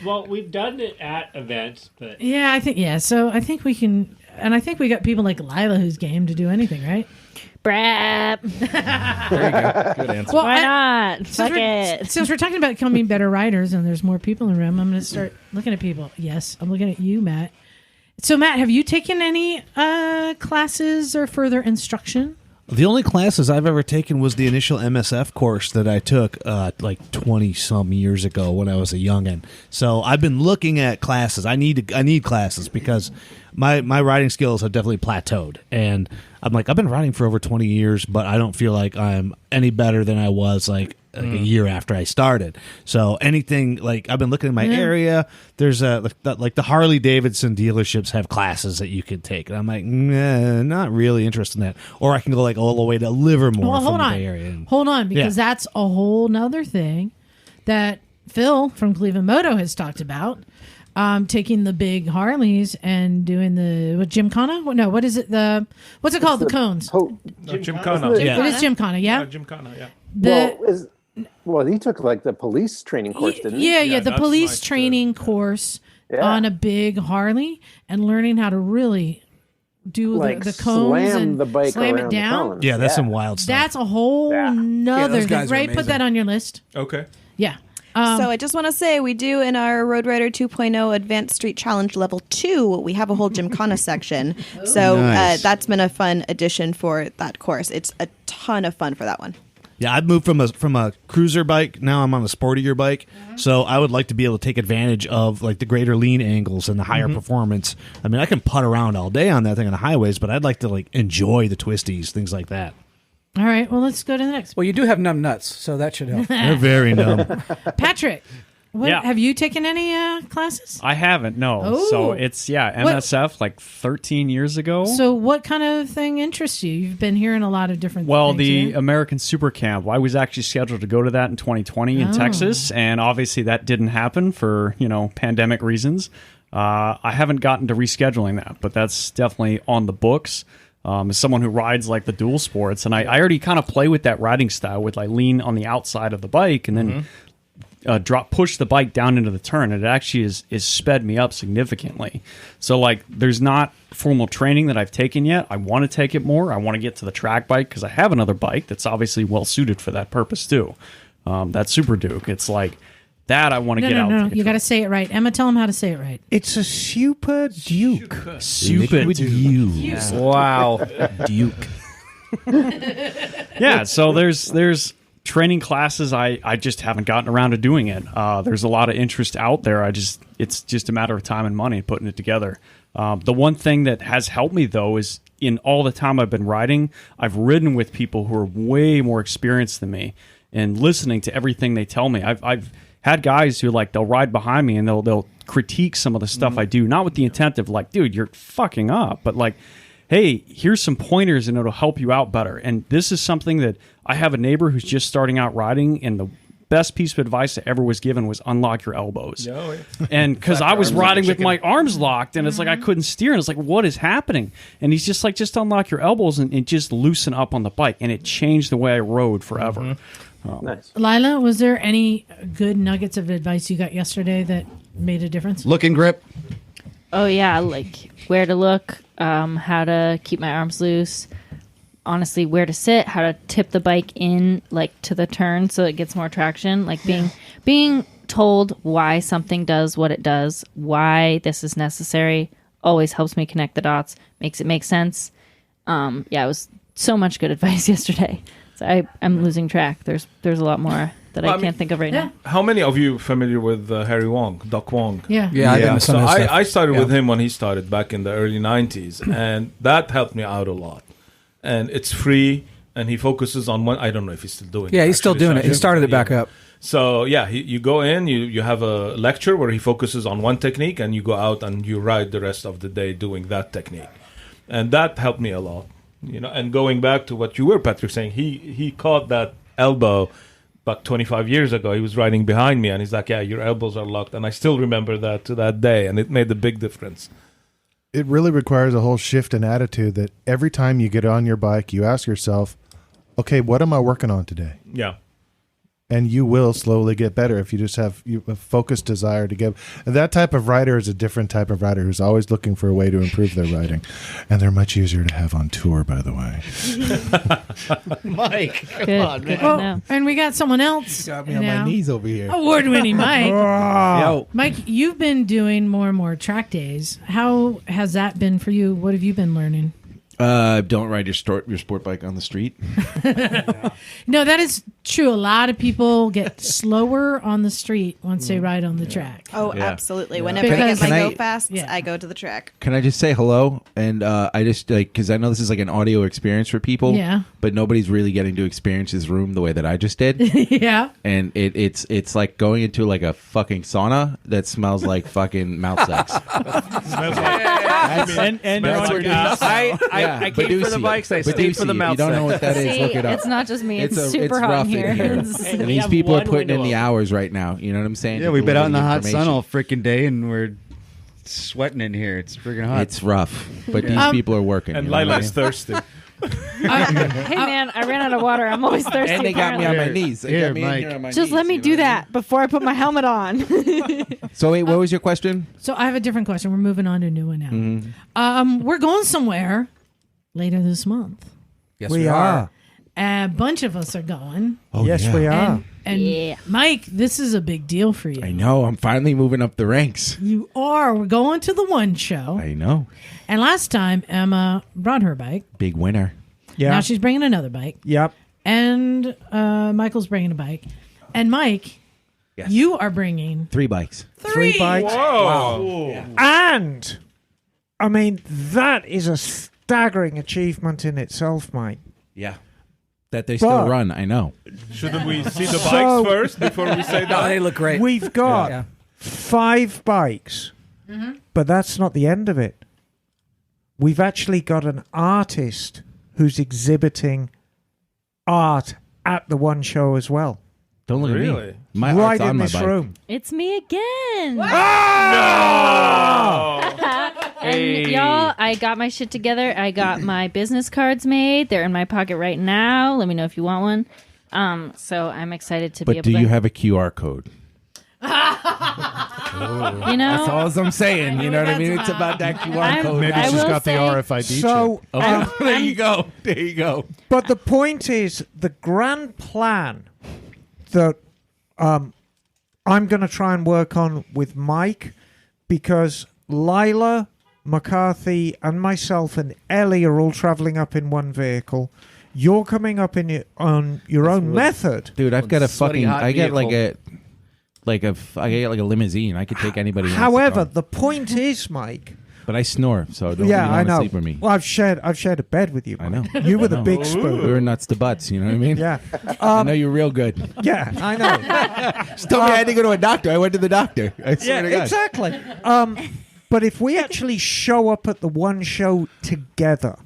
Well, we've done it at events, but Yeah, I think so. I think we can, and I think we got people like Lila who's game to do anything, right? Brap. There you go. Good answer. Well, Why not? Since Fuck we're, it. since we're talking about becoming better riders and there's more people in the room, I'm going to start looking at people. Yes, I'm looking at you, Matt. So, Matt, have you taken any classes or further instruction? The only classes I've ever taken was the initial MSF course that I took like 20-some years ago when I was a youngin'. So I've been looking at classes. I need classes because my riding skills have definitely plateaued. And I'm like, I've been riding for over 20 years, but I don't feel like I'm any better than I was like a year after I started. So anything, like, I've been looking in my area. There's like the Harley Davidson dealerships have classes that you can take, and I'm like, nah, not really interested in that. Or I can go like all the way to Livermore Well, from hold the on. Bay Area. Hold on, because that's a whole nother thing that Phil from Cleveland Moto has talked about. Taking the big Harleys and doing the Gymkhana? No, what is it? What's it called? The cones. Gymkhana. Yeah. It is Gymkhana, yeah? Gymkhana, yeah. Well, he took like the police training course, didn't he? Yeah, the police training course on a big Harley and learning how to really do Like the cones slam and the bike slam it around the down. cones. Yeah, that's some wild stuff. That's a whole nother those thing, guys are right? Put amazing. that on your list. Okay. Yeah. So I just want to say we do in our Road Rider 2.0 Advanced Street Challenge Level 2, we have a whole Gymkhana section. So Nice. that's been a fun addition for that course. It's a ton of fun for that one. Yeah, I've moved from a cruiser bike. Now I'm on a sportier bike, so I would like to be able to take advantage of like the greater lean angles and the higher performance. I mean, I can putt around all day on that thing on the highways, but I'd like to like enjoy the twisties, things like that. All right, well, let's go to the next. Well, you do have numb nuts, so that should help. They're very numb. Patrick, have you taken any classes? I haven't, no. Oh. So it's, MSF like 13 years ago. So what kind of thing interests you? You've been hearing a lot of different Well, things. the yeah? American Super Camp, I was actually scheduled to go to that in 2020 in Texas, and obviously that didn't happen for, pandemic reasons. I haven't gotten to rescheduling that, but that's definitely on the books. As someone who rides like the dual sports, and I already kind of play with that riding style with like lean on the outside of the bike and then push the bike down into the turn. And it actually is sped me up significantly. So like there's not formal training that I've taken yet. I want to take it more. I want to get to the track bike because I have another bike that's obviously well suited for that purpose too. That Super Duke. It's like that I want to get out. No, you got to say it right. Emma, tell him how to say it right. It's a Super Duke. Super Duke. Wow. Duke. Yeah, so there's training classes. I just haven't gotten around to doing it. There's a lot of interest out there. It's just a matter of time and money putting it together. The one thing that has helped me though is in all the time I've been riding, I've ridden with people who are way more experienced than me, and listening to everything they tell me. I've had guys who like they'll ride behind me and they'll critique some of the stuff I do, not with the intent of like, dude, you're fucking up, but like, hey, here's some pointers and it'll help you out better. And this is something that I have a neighbor who's just starting out riding, and the best piece of advice that ever was given was unlock your elbows. Oh, yeah. And because I was riding with my arms locked, and it's like I couldn't steer, and it's like, what is happening? And he's just like, just unlock your elbows and just loosen up on the bike, and it changed the way I rode forever. Nice. Lila, was there any good nuggets of advice you got yesterday that made a difference? Look and grip. Oh yeah, like where to look, how to keep my arms loose, honestly where to sit, how to tip the bike in like to the turn so it gets more traction, like being told why something does what it does, why this is necessary, always helps me connect the dots, makes it make sense. It was so much good advice yesterday. So I'm losing track. There's a lot more that I can't think of right now. How many of you familiar with Harry Wong, Doc Wong? Yeah. So I started with him when he started back in the early 90s, and that helped me out a lot. And it's free, and he focuses on one. I don't know if he's still doing it. Yeah, he's still doing it. He started it back up. So yeah, you go in, you have a lecture where he focuses on one technique, and you go out and you ride the rest of the day doing that technique. And that helped me a lot. And going back to what you were, Patrick, saying, he caught that elbow about 25 years ago. He was riding behind me, and he's like, yeah, your elbows are locked. And I still remember that to that day, and it made a big difference. It really requires a whole shift in attitude that every time you get on your bike, you ask yourself, okay, what am I working on today? Yeah. and you will slowly get better if you just have a focused desire to get. And that type of rider is a different type of rider who's always looking for a way to improve their riding, and they're much easier to have on tour, by the way. Mike, come Good, on, good man. to know. And we got someone else. Got me on now. my knees over here. Award-winning Mike. Yo. Mike, you've been doing more and more track days. How has that been for you? What have you been learning? Don't ride your sport bike on the street. No, that is true. A lot of people get slower on the street once they ride on the track. Oh, Yeah. absolutely. Yeah. Whenever I Because- get my Can I- go fast, I go to the track. Can I just say hello? And I just because I know this is like an audio experience for people. Yeah. But nobody's really getting to experience this room the way that I just did. Yeah. And it's like going into like a fucking sauna that smells like fucking mouth sex. And you're on your gas. I came for the bikes. I stayed for the mouth. You don't know what that is. See, Look it up. it's not just me. It's super it's hot rough in here. And these people are putting in the hours right now. You know what I'm saying? Yeah, To we've been out in the deliver hot sun information. all freaking day, and we're sweating in here. It's freaking hot. It's rough, but these Um, people are working. And you know what I Lila's mean? thirsty. Hey man, I ran out of water. I'm always thirsty. And they got me on my apparently. knees. They Here, got me in Mike. here on my Just knees, let me you know do what I mean? that before I put my helmet on. So wait, what was your question? So I have a different question. We're moving on to a new one now. Mm-hmm. We're going somewhere later this month. Yes, we are. A bunch of us are going. Oh, yes, yeah. we are. And Yeah. Mike, this is a big deal for you. I know. I'm finally moving up the ranks. You are. We're going to the one show. I know. And last time, Emma brought her bike. Big winner. Yeah. Now she's bringing another bike. Yep. And Michael's bringing a bike. And Mike, Yes. you are bringing 3 bikes. 3 bikes. Whoa. And, I mean, that is a staggering achievement in itself, Mike. Yeah. That they still But- run. I know. Shouldn't we see the So- bikes first before we say No, that? they look great. We've got Yeah. 5 bikes, but that's not the end of it. We've actually got an artist who's exhibiting art at the one show as well. Don't look at Really? me. My right art's on in my this bike. room. It's me again. No! And y'all, I got my shit together. I got my business cards made. They're in my pocket right now. Let me know if you want one. So I'm excited to be But able do to. you have a QR code? You know, That's all I'm saying. You know what I mean? It's about that QR I'm- code. Maybe I she's will got the say- RFID So, chip. I'm- there you go. There you go. but the point is, the grand plan that I'm going to try and work on with Mike, because Lila, McCarthy, and myself and Ellie are all traveling up in one vehicle. You're coming up on your own method. Dude, I've got a Sweaty fucking. hot I get like vehicle. I get like a limousine. I could take anybody. who wants to However, come. the point is, Mike. But I snore, so don't Yeah, really I want to know. sleep with me. Well, I've shared a bed with you. I Mike. know. You were I the know. big We spoon. were nuts to butts. You know what I mean? Yeah. I know you're real good. Yeah, I know. Just told me I had to go to a doctor. I went to the doctor. I swear to Yeah, God. exactly. But if we actually show up at the one show together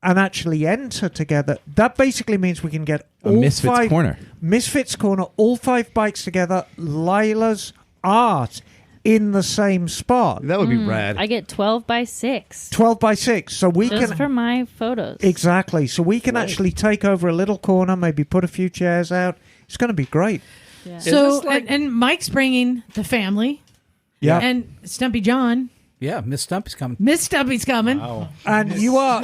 and actually enter together, that basically means we can get A all Misfits 5 corner. Misfits corner, all 5 bikes together, Lila's art in the same spot. That would be rad. I get 12 by 6 12 by 6. So we just can for my photos. exactly. So we can actually take over a little corner, maybe put a few chairs out. It's going to be great. Yeah. So, and Mike's bringing the family. Yeah. And Stumpy John. Yeah, Miss Stumpy's coming. Miss Stumpy's coming. And you are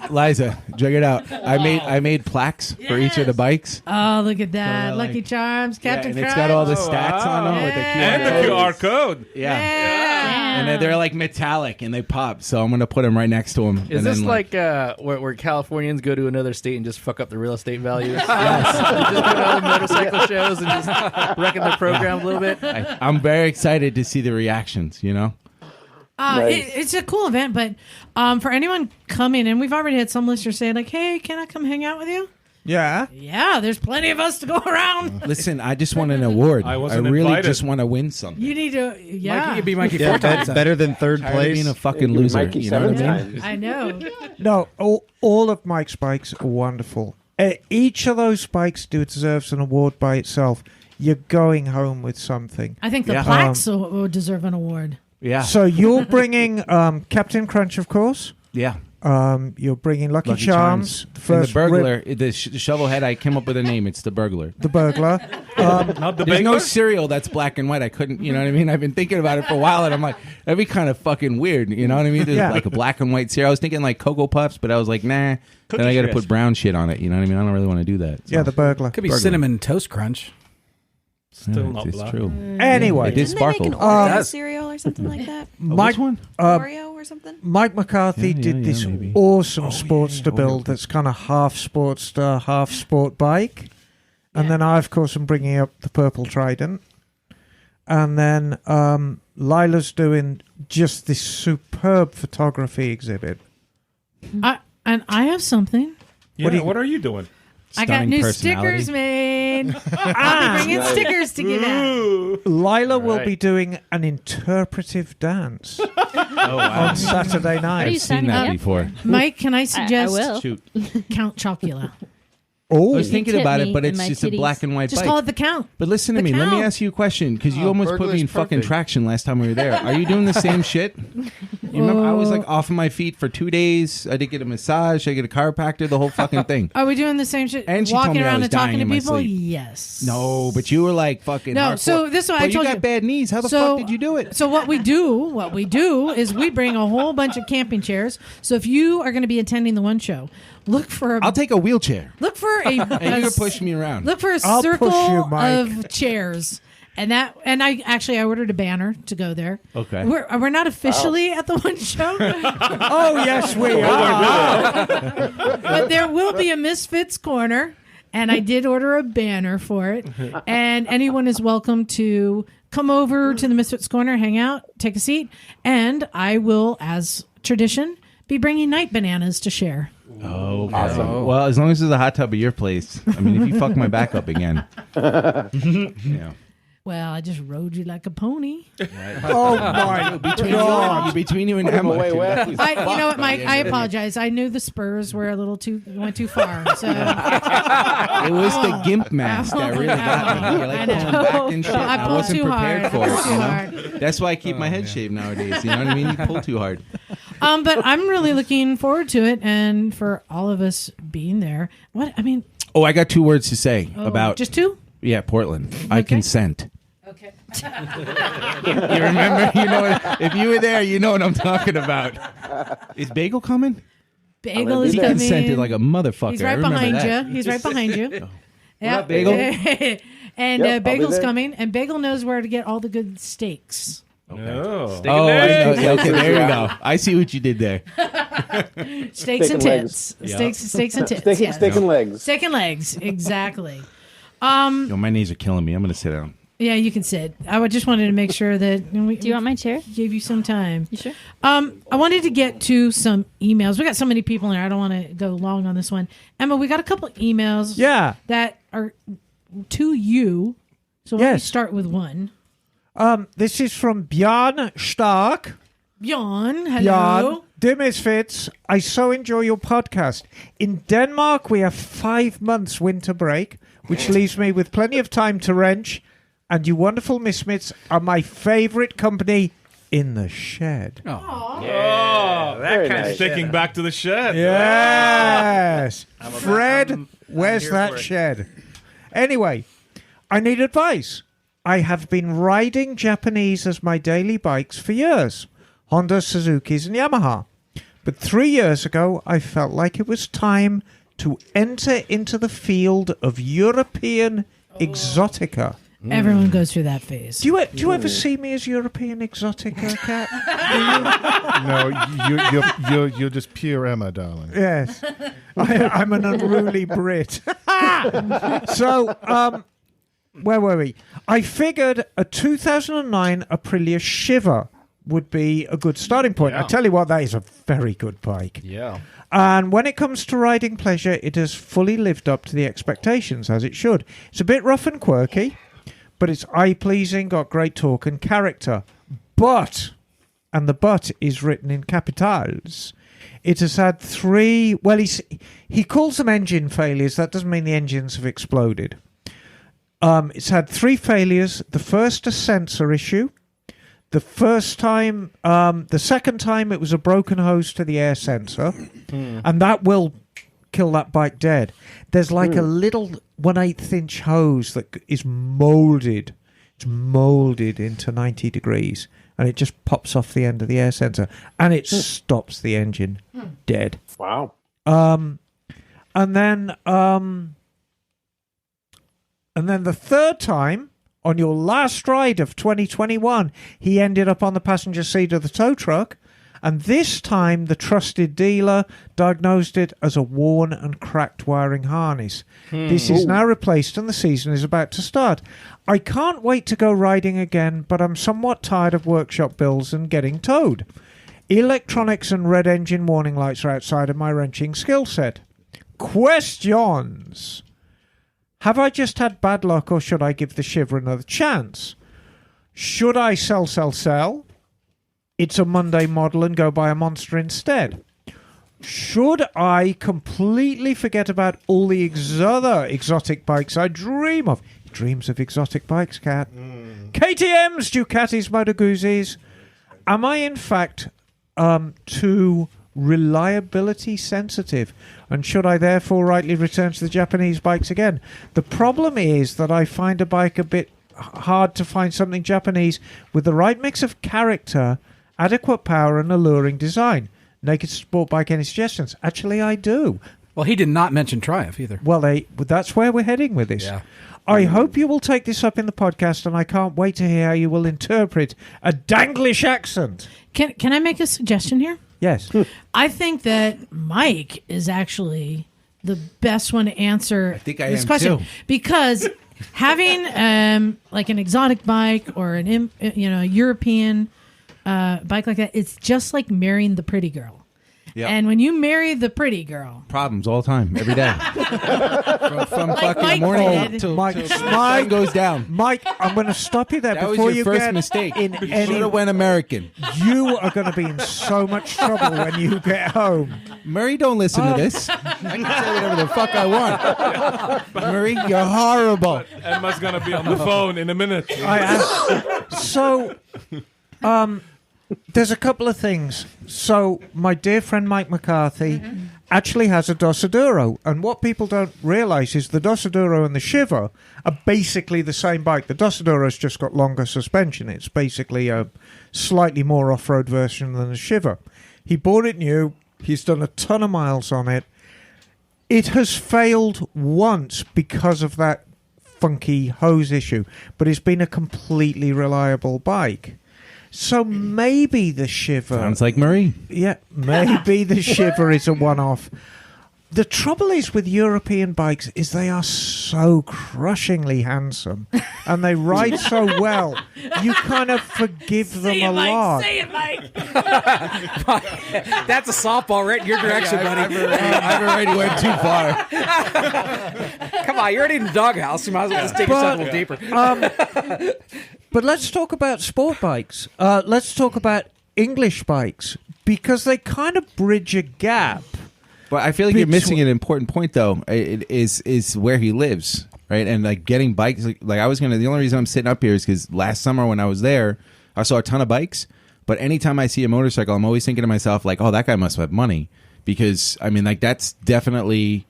Liza, check it out. I made plaques for each of the bikes. Oh, look at that. So, Lucky Charms, Captain and it's Crunch. got all the stats on them with the QR And the codes. QR code. Yeah. And they're like metallic and they pop. So I'm gonna put them right next to them. Is and this then, like where Californians go to another state and just fuck up the real estate values? Yes. Just go to all the motorcycle shows and just wrecking their program a little bit? I'm very excited to see the reactions. You know. It's a cool event, but for anyone coming, and we've already had some listeners say, like, hey, can I come hang out with you? Yeah. Yeah, there's plenty of us to go around. Listen, I just want an award. I wasn't really invited. just want to win something. You need to, yeah. Mikey, you'd be Mikey Yeah, 4 times. better than third Tired of place. being a fucking Maybe loser. Mikey You know what I 7 mean? times. I know. No, all of Mike's bikes are wonderful. Each of those bikes deserves an award by itself. You're going home with something. I think the Yeah. plaques will deserve an award. Yeah. So you're bringing Captain Crunch, of course. Yeah. You're bringing Lucky Charms. And the First burglar, the shovel head. I came up with a name. It's the burglar. The burglar. Not the There's no bagler? cereal that's black and white. I couldn't. You know what I mean? I've been thinking about it for a while, and I'm like, that'd be kind of fucking weird. You know what I mean? There's like a black and white cereal. I was thinking like Cocoa Puffs, but I was like, nah. Cookie Then I got to Crisp. put brown shit on it. You know what I mean? I don't really want to do that. Yeah, the burglar. Could be Burglar. Cinnamon Toast Crunch. Still not it's black. true. Anyway. It is Didn't they make an sparkled. Oreo cereal or something like that? Mike, one? Oreo or something? Mike McCarthy did this maybe. awesome Sportster build that's kind of half Sportster, half sport bike. And then I, of course, am bringing up the Purple Trident. And then Lila's doing just this superb photography exhibit. And I have something. Yeah, what are you doing? I got new stickers made. I'll be bringing stickers to give out. Lila will be doing an interpretive dance on Saturday night. I've seen that before. Mike, can I suggest will. Shoot. Count Chocula? Oh, I was thinking tip about me it, but in it's my just a titties. black and white Just bike. call it the Count. But listen to The me. Let me Count. ask you a question, because you almost put me in fucking traction last time we were there. Are you doing the same shit? You remember I was like off of my feet for 2 days. I did get a massage. I get a chiropractor. The whole fucking thing. Are we doing the same shit? And she told Walking me I around was and talking dying to in my people? sleep. Yes. No, but you were like fucking. No, hardcore. so this one I But told you you. got bad knees. How the fuck did you do it? So what we do is we bring a whole bunch of camping chairs. So if you are going to be attending the one show, look for I'll take a wheelchair. look for a And you can push me around. look for a I'll circle push you, Mike. of chairs. And I ordered a banner to go there. Okay. We're not officially at the one show. Oh, yes, we are. But there will be a Misfits corner, and I did order a banner for it. And anyone is welcome to come over to the Misfits corner, hang out, take a seat, and I will, as tradition, be bringing night bananas to share. Oh, awesome. Well, as long as there's a hot tub at your place. I mean, if you fuck my back up again. Yeah. Well, I just rode you like a pony. Oh, my God. Between you and Emma. Way west. You know what, Mike? I apologize. I knew the spurs were a little went too far. So It was the gimp mask that really got me. You're like pulling back and shit. I pulled wasn't too prepared hard. for I it. pulled too You know? hard. That's why I keep my head shaved nowadays. You know what I mean? You pull too hard. But I'm really looking forward to it, and for all of us being there. Oh, I got 2 words to say about just 2. Yeah, Portland. I consent. Okay. You remember? You know, if you were there, you know what I'm talking about. Is Bagel coming? Bagel is He coming. consented like a motherfucker. He's I right remember behind that. you. He's right behind you. Yeah, Bagel? And Yep, I'll be Bagel's there. coming, and Bagel knows where to get all the good steaks. Oh. Oh, I know. Yeah, okay, there you go. I see what you did there. Steaks and legs. tits. Steaks and tits. Steak, yes. steak and legs. Steak and legs. Exactly. Yo, my knees are killing me. I'm going to sit down. Yeah, you can sit. I just wanted to make sure that we Do you want my chair? gave you some time. You sure? I wanted to get to some emails. We got so many people in there. I don't want to go long on this one. Emma, we got a couple emails. Yeah. That are to you. So why don't you Yes. start with one? This is from Bjorn Stark. Bjorn, hello. Bjorn, dear Misfits, I so enjoy your podcast. In Denmark, we have 5 months winter break, which leaves me with plenty of time to wrench. And you wonderful Misfits are my favorite company in the shed. Oh, that Very kind of nice. sticking back to the shed. Yes. Fred, where's here that for it. shed? Anyway, I need advice. I have been riding Japanese as my daily bikes for years. Honda, Suzuki's and Yamaha. But 3 years ago, I felt like it was time to enter into the field of European exotica. Everyone goes through that phase. Do you ever see me as European exotica, Kat? No, you're just pure Emma, darling. Yes. I'm an unruly Brit. So, where were we? I figured a 2009 Aprilia Shiver would be a good starting point. I tell you what, that is a very good bike. Yeah. And when it comes to riding pleasure, it has fully lived up to the expectations, as it should. It's a bit rough and quirky, but it's eye-pleasing, got great torque and character. But, and the but is written in capitals, it has had 3... Well, he calls them engine failures. That doesn't mean the engines have exploded. It's had 3 failures. The first, a sensor issue. The first time, the second time, it was a broken hose to the air sensor, and that will kill that bike dead. There's like a little 1/8 inch hose that is molded. It's molded into 90 degrees, and it just pops off the end of the air sensor, and it stops the engine dead. Wow. And then the third time, on your last ride of 2021, he ended up on the passenger seat of the tow truck, and this time the trusted dealer diagnosed it as a worn and cracked wiring harness. This is now replaced, and the season is about to start. I can't wait to go riding again, but I'm somewhat tired of workshop bills and getting towed. Electronics and red engine warning lights are outside of my wrenching skill set. Questions. Have I just had bad luck, or should I give the Shiver another chance? Should I sell? It's a Monday model and go buy a Monster instead. Should I completely forget about all the other exotic bikes I dream of? Dreams of exotic bikes, Cat. KTMs, Ducatis, Moto Guzzi's. Am I, in fact, too reliability sensitive, and should I therefore rightly return to the Japanese bikes again? The problem is that I find a bike a bit hard to find something Japanese with the right mix of character, adequate power, and alluring design. Naked Sport Bike, any suggestions? Actually, I do. Well, he did not mention Triumph either. Well, that's where we're heading with this. Yeah. I hope you will take this up in the podcast, and I can't wait to hear how you will interpret a Danglish accent. Can I make a suggestion here? Yes. I think that Mike is actually the best one to answer this question too. because having like an exotic bike or an European bike like that, it's just like marrying the pretty girl. Yep. And when you marry the pretty girl, Problems all the time, every day. from Like fucking Mike morning did. till Mike, the sun goes down. Mike, I'm going to stop you there That before was you your first get mistake. in Should any. have went American. You are going to be in so much trouble when you get home. Murray, don't listen to this. I can say whatever the fuck I want. Murray, you're horrible. Emma's gonna be on the phone in a minute. There's a couple of things. So, my dear friend Mike McCarthy actually has a Dosaduro, and what people don't realise is the Dosaduro and the Shiver are basically the same bike. The Dosaduro's just got longer suspension. It's basically a slightly more off-road version than the Shiver. He bought it new. He's done a ton of miles on it. It has failed once because of that funky hose issue, but it's been a completely reliable bike. So maybe the Shiver... Sounds like Murray. Yeah, maybe the Shiver is a one-off. The trouble is with European bikes is they are so crushingly handsome and they ride so well. You kind of forgive them a lot. Say it, Mike. That's a softball right in your direction, buddy. I've already went too far. Come on, you're already in the doghouse. You might as well just take yourself a little deeper. But let's talk about sport bikes. Let's talk about English bikes because they kind of bridge a gap. But I feel like you're missing an important point, though. It is where he lives, right? And like getting bikes, like I was gonna. The only reason I'm sitting up here is because last summer when I was there, I saw a ton of bikes. But anytime I see a motorcycle, I'm always thinking to myself, like, "Oh, that guy must have money," because I mean, like that's definitely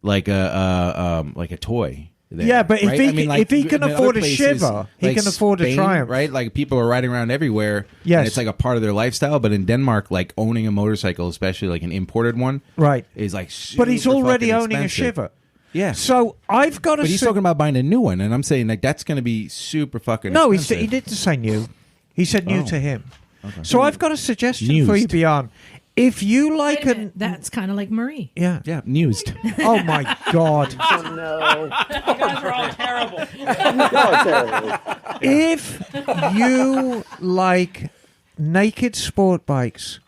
like a toy. There, yeah, but right? if he can afford a Shiver, he can afford a Triumph, right? Like people are riding around everywhere. Yes, and it's like a part of their lifestyle. But in Denmark, like owning a motorcycle, especially like an imported one, right, is like. But he's already fucking owning expensive. a Shiver. Yeah. So I've got to. But he's talking about buying a new one, and I'm saying like that's going to be super fucking. No, expensive. he didn't say new. He said new to him. Okay. So I've got a suggestion for you, Bjorn. If you like that's kind of like Marie. Yeah, mused. Oh my God! Oh no! You guys are all terrible. If you like naked sport bikes,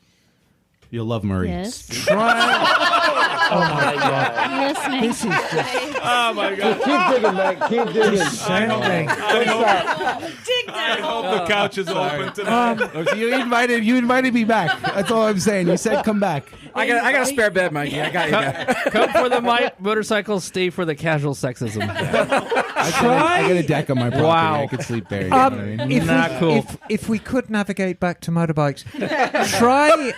you'll love Murray. Yes. my God. Listening. This is just. Oh my God! Keep digging, Mike. Keep digging. Sending. I hope the couch is open tonight. So you invited me back. That's all I'm saying. You said come back. I got a spare bed, Mikey. I got you. Guys. Come for the motorcycle, stay for the casual sexism. I got a deck on my property. Wow. I could sleep there. You know what I mean? Not cool. If we could navigate back to motorbikes, try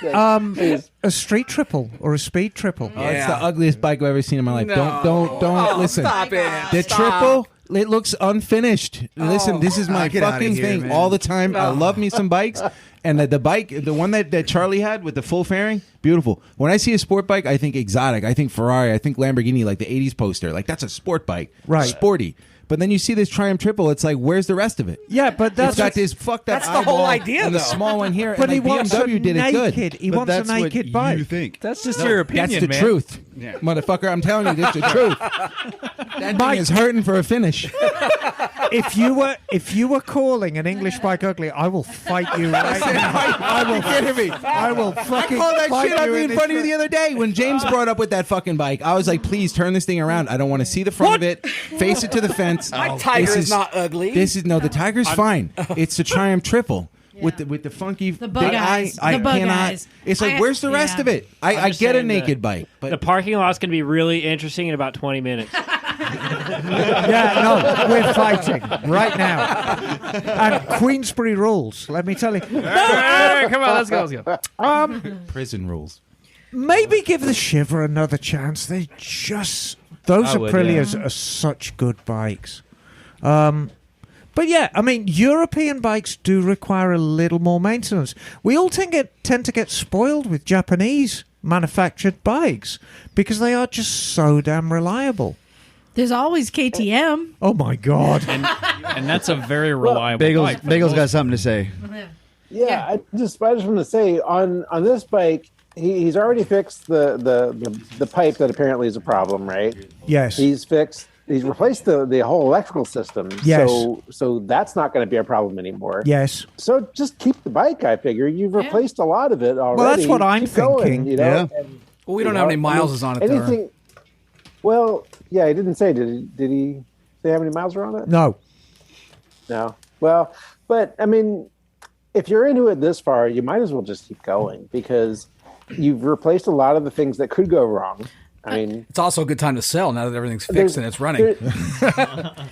a street triple or a speed triple. Oh, it's the ugliest bike I've ever seen in my life. No. Don't listen. Stop it. The triple, it looks unfinished. Listen, this is my get outta fucking here, thing man. all the time. I love me some bikes. And the bike, the one that Charlie had with the full fairing, beautiful. When I see a sport bike, I think exotic. I think Ferrari. I think Lamborghini, like the 80s poster. Like, that's a sport bike. Right. Sporty. But then you see this Triumph Triple, it's like, where's the rest of it? Yeah, but that's It's got this fucked up That's the whole eyeball idea, and though. the small one here. But and he like wants BMW a did it good. naked. He But wants a that's what naked bike. you think. That's just your opinion, That's the man. truth. Yeah. Motherfucker, I'm telling you, that's the truth. That thing is hurting for a finish. If you were calling an English bike ugly, I will fight you right now. I will kidding me. I will fucking I called that fight shit ugly you in front of you the other day when James brought up with that fucking bike. I was like, please turn this thing around. I don't want to see the front of it. Face it to the fence. My Tiger This is not ugly. The Tiger's fine. It's the Triumph Triple. With the funky The bug big eyes. eye, I The bug cannot. eyes. It's like, where's the rest of it? I just get a saying naked bike, The but parking lot's going to be really interesting in about 20 minutes. Yeah, no, we're fighting right now. And Queensbury rules, let me tell you. Hey, come on, let's go. prison rules. Maybe give the Shiver another chance. Those I would, Aprilias are such good bikes. But yeah, I mean, European bikes do require a little more maintenance. We all tend to get spoiled with Japanese manufactured bikes because they are just so damn reliable. There's always KTM. Oh my God! And that's a very reliable bike. Bagel's got something to say. Yeah, I just want to say on this bike, he's already fixed the pipe that apparently is a problem, right? Yes. He's replaced the whole electrical system. Yes. So that's not going to be a problem anymore. Yes. So just keep the bike, I figure. You've replaced a lot of it already. Well, that's what I'm Keep going, thinking. you know? Yeah. And, Well, we don't know how many miles is on it, though. anything. Well, yeah, he didn't say. Did he say how many miles are on it? No. No. Well, but I mean, if you're into it this far, you might as well just keep going because you've replaced a lot of the things that could go wrong. I mean, It's also a good time to sell now that everything's fixed and it's running.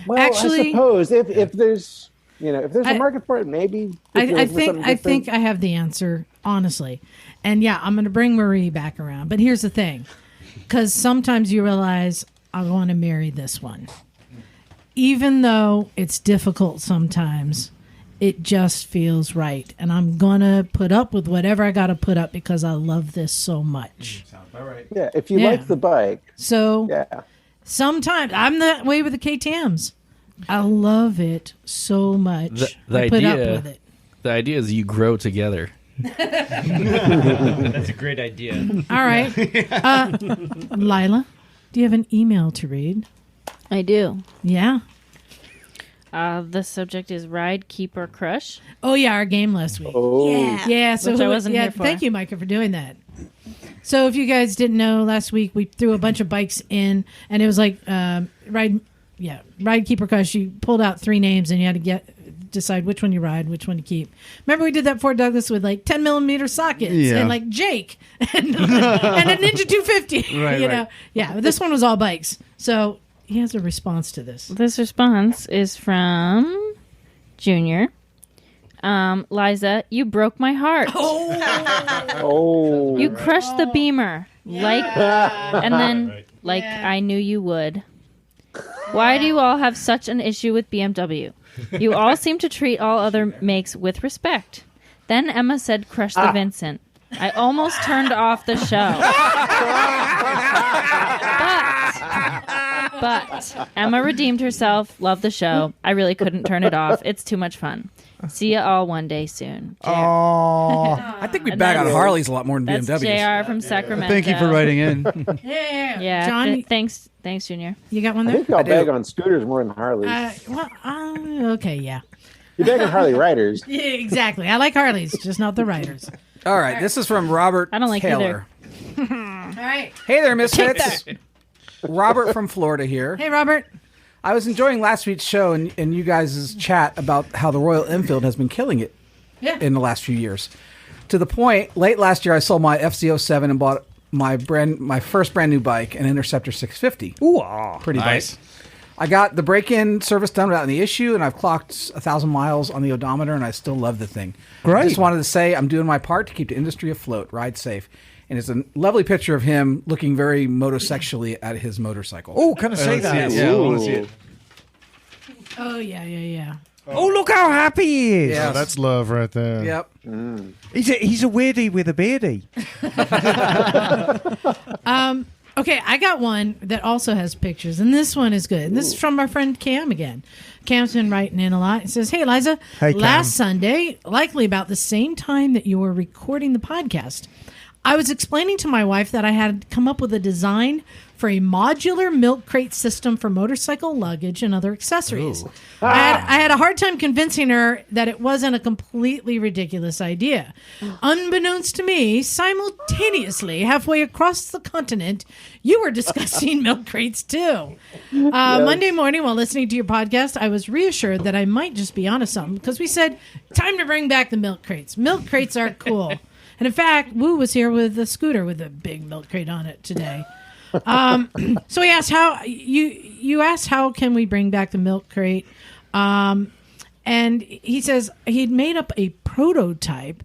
well, Actually- I suppose if there's if there's a I- market for it, maybe. if you're I looking for something think different. I have the answer, honestly. And yeah, I'm going to bring Marie back around. But here's the thing. Because sometimes you realize, I want to marry this one. Even though it's difficult sometimes, it just feels right. And I'm going to put up with whatever I got to put up because I love this so much. All right. Yeah, if you Yeah. like the bike. So Yeah. sometimes, I'm that way with the KTMs. I love it so much. The I put up idea, with it. the idea is you grow together. That's a great idea. All right. Lila, do you have an email to read? I do. Yeah. The subject is ride, keep, or crush. Oh, yeah, our game last week. Oh. Yeah, so Which I wasn't yeah, here for. thank you, Micah, for doing that. So if you guys didn't know, last week we threw a bunch of bikes in, and it was like ride, keep, or crush. You pulled out 3 names, and you had to decide which one you ride, which one you keep. Remember we did that Ford Douglas with like 10mm sockets and like Jake and a Ninja 250. Right, you right. know, yeah. This one was all bikes. So he has a response to this. This response is from Junior. Liza, you broke my heart. Oh. You crushed the Beamer. And then I knew you would. Why do you all have such an issue with BMW? You all seem to treat all other makes with respect. Then Emma said crush the Vincent. I almost turned off the show. But Emma redeemed herself. Love the show. I really couldn't turn it off. It's too much fun. See ya all one day soon. JR. Oh, I think we And bag on that's- Harleys a lot more than That's BMWs. JR from Sacramento. Thank you for writing in. Yeah. John, Thanks, Junior. you got one I there? think y'all bag on scooters more than Harleys. Okay, yeah. You bag on Harley riders. Yeah, exactly. I like Harleys, just not the riders. All right, this is from Robert I don't like Taylor. right. Hey there, Misfits. Robert from Florida here. Hey, Robert. I was enjoying last week's show and you guys' chat about how the Royal Enfield has been killing it in the last few years. To the point, late last year I sold my FC07 and bought my first brand new bike, an Interceptor 650. Ooh, pretty nice. bike. I got the break-in service done without any issue, and I've clocked 1,000 miles on the odometer, and I still love the thing. Great. I just wanted to say I'm doing my part to keep the industry afloat. Ride safe. And it's a lovely picture of him looking very motosexually at his motorcycle. Oh, can I say that? Yeah, I want to see it. Oh, yeah. Oh, look how happy he is. Yeah, that's love right there. Yep. He's a weirdie with a beardy. Okay, I got one that also has pictures, and this one is good. And this is from our friend Cam again. Cam's been writing in a lot. It says, "Hey, Liza, Hey, Cam. last Sunday, likely about the same time that you were recording the podcast, I was explaining to my wife that I had come up with a design for a modular milk crate system for motorcycle luggage and other accessories. I had a hard time convincing her that it wasn't a completely ridiculous idea. Unbeknownst to me, simultaneously, halfway across the continent, you were discussing milk crates too. Monday morning, while listening to your podcast, I was reassured that I might just be onto something because we said, time to bring back the milk crates. Milk crates are cool. And in fact, Woo was here with a scooter with a big milk crate on it today. So he asked you asked how can we bring back the milk crate, and he says he'd made up a prototype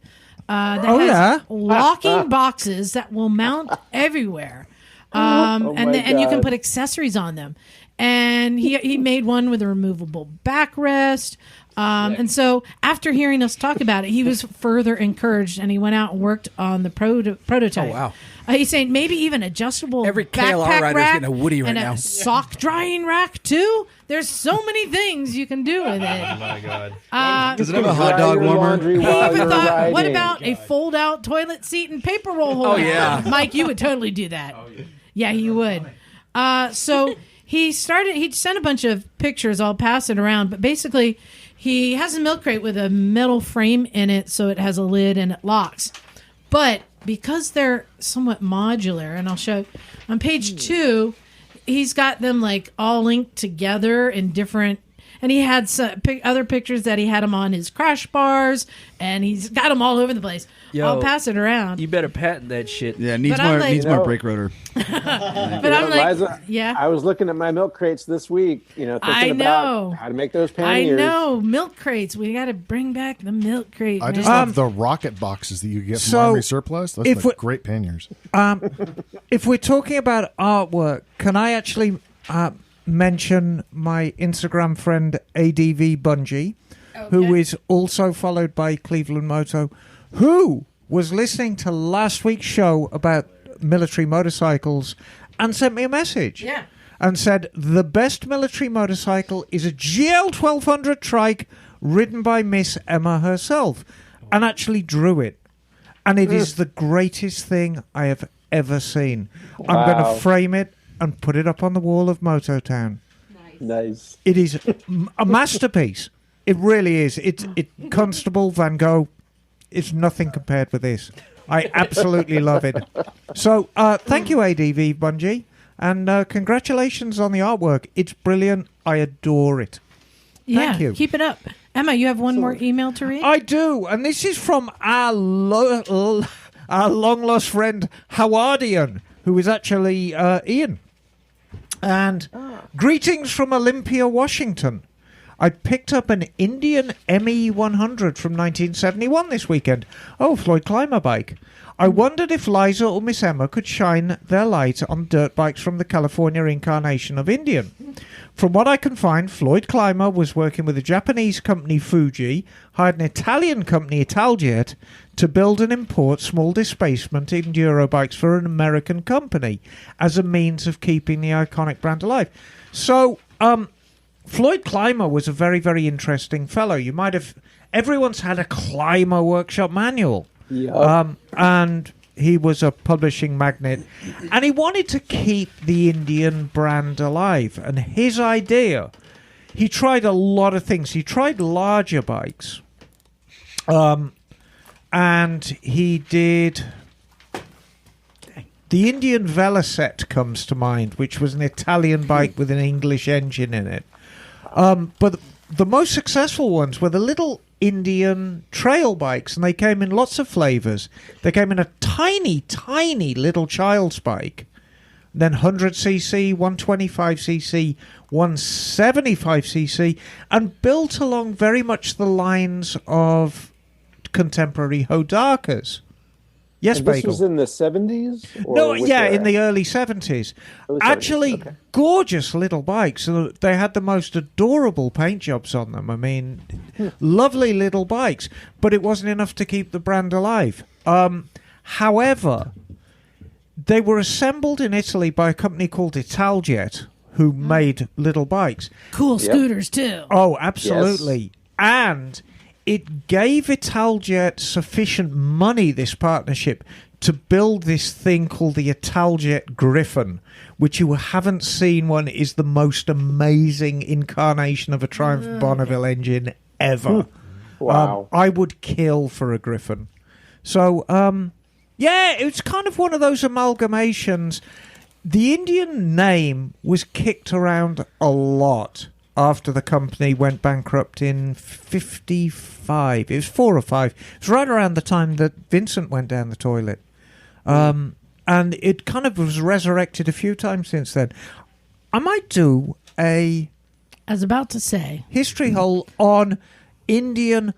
that has locking boxes that will mount everywhere, and you can put accessories on them. And he made one with a removable backrest. And so after hearing us talk about it, he was further encouraged, and he went out and worked on the prototype. Oh, wow. He's saying maybe even adjustable Every backpack KLR rider's rack getting a Woody right and now. a sock drying rack too. There's so many things you can do with it. Oh my god! Does it have a hot dog warmer? He even thought, what about a fold-out toilet seat and paper roll holder? Oh, yeah. Mike, you would totally do that. Yeah, you would. So he sent a bunch of pictures. I'll pass it around, but basically, he has a milk crate with a metal frame in it, so it has a lid and it locks. But because they're somewhat modular, and I'll show on page 2, he's got them like all linked together in different. And he had some other pictures that he had them on his crash bars, and he's got them all over the place. I'll pass it around. You better patent that shit. Yeah, needs more brake rotor. But I'm like, Liza, yeah. I was looking at my milk crates this week, thinking about how to make those panniers. I know, milk crates. We got to bring back the milk crate. I just love the rocket boxes that you get from Army Surplus. Those are great panniers. If we're talking about artwork, can I actually mention my Instagram friend ADV Bungie, who is also followed by Cleveland Moto, who was listening to last week's show about military motorcycles and sent me a message. Yeah. And said, the best military motorcycle is a GL 1200 trike ridden by Miss Emma herself, and actually drew it. And it is the greatest thing I have ever seen. I'm going to frame it and put it up on the wall of Mototown. Nice. It is a masterpiece. It really is. Constable Van Gogh is nothing compared with this. I absolutely love it. So thank you, ADV Bungie, and congratulations on the artwork. It's brilliant. I adore it. Thank you. Keep it up. Emma, you have one more email to read? I do, and this is from our long-lost friend, Howardian, who is actually Ian. And greetings from Olympia, Washington. I picked up an Indian ME100 from 1971 this weekend. Oh, Floyd Clymer bike. I wondered if Liza or Miss Emma could shine their light on dirt bikes from the California incarnation of Indian. From what I can find, Floyd Clymer was working with a Japanese company, Fuji, hired an Italian company, Italjet, to build and import small displacement enduro bikes for an American company as a means of keeping the iconic brand alive. So, Floyd Clymer was a very, very interesting fellow. You might have... Everyone's had a Clymer workshop manual. Yep. And he was a publishing magnate. And he wanted to keep the Indian brand alive. And his idea... He tried a lot of things. He tried larger bikes. And he did... the Indian Velocette comes to mind, which was an Italian bike with an English engine in it. But the most successful ones were the little Indian trail bikes, and they came in lots of flavors. They came in a tiny, tiny little child's bike, then 100cc, 125cc, 175cc, and built along very much the lines of contemporary Hodakas. Yes, and this Bagel. was in the 70s? No, yeah, in the early 70s. Actually, okay. Gorgeous little bikes. They had the most adorable paint jobs on them. I mean, lovely little bikes, but it wasn't enough to keep the brand alive. However, they were assembled in Italy by a company called Italjet, who made little bikes. Cool scooters, too. Oh, absolutely. Yes. And it gave Italjet sufficient money, this partnership, to build this thing called the Italjet Griffon, which you haven't seen one is the most amazing incarnation of a Triumph Bonneville engine ever. Wow. I would kill for a Griffon. So, yeah, it's kind of one of those amalgamations. The Indian name was kicked around a lot after the company went bankrupt in 55. It was 4 or 5. It was right around the time that Vincent went down the toilet. And it kind of was resurrected a few times since then. I might do I was about to say. History hole on Indian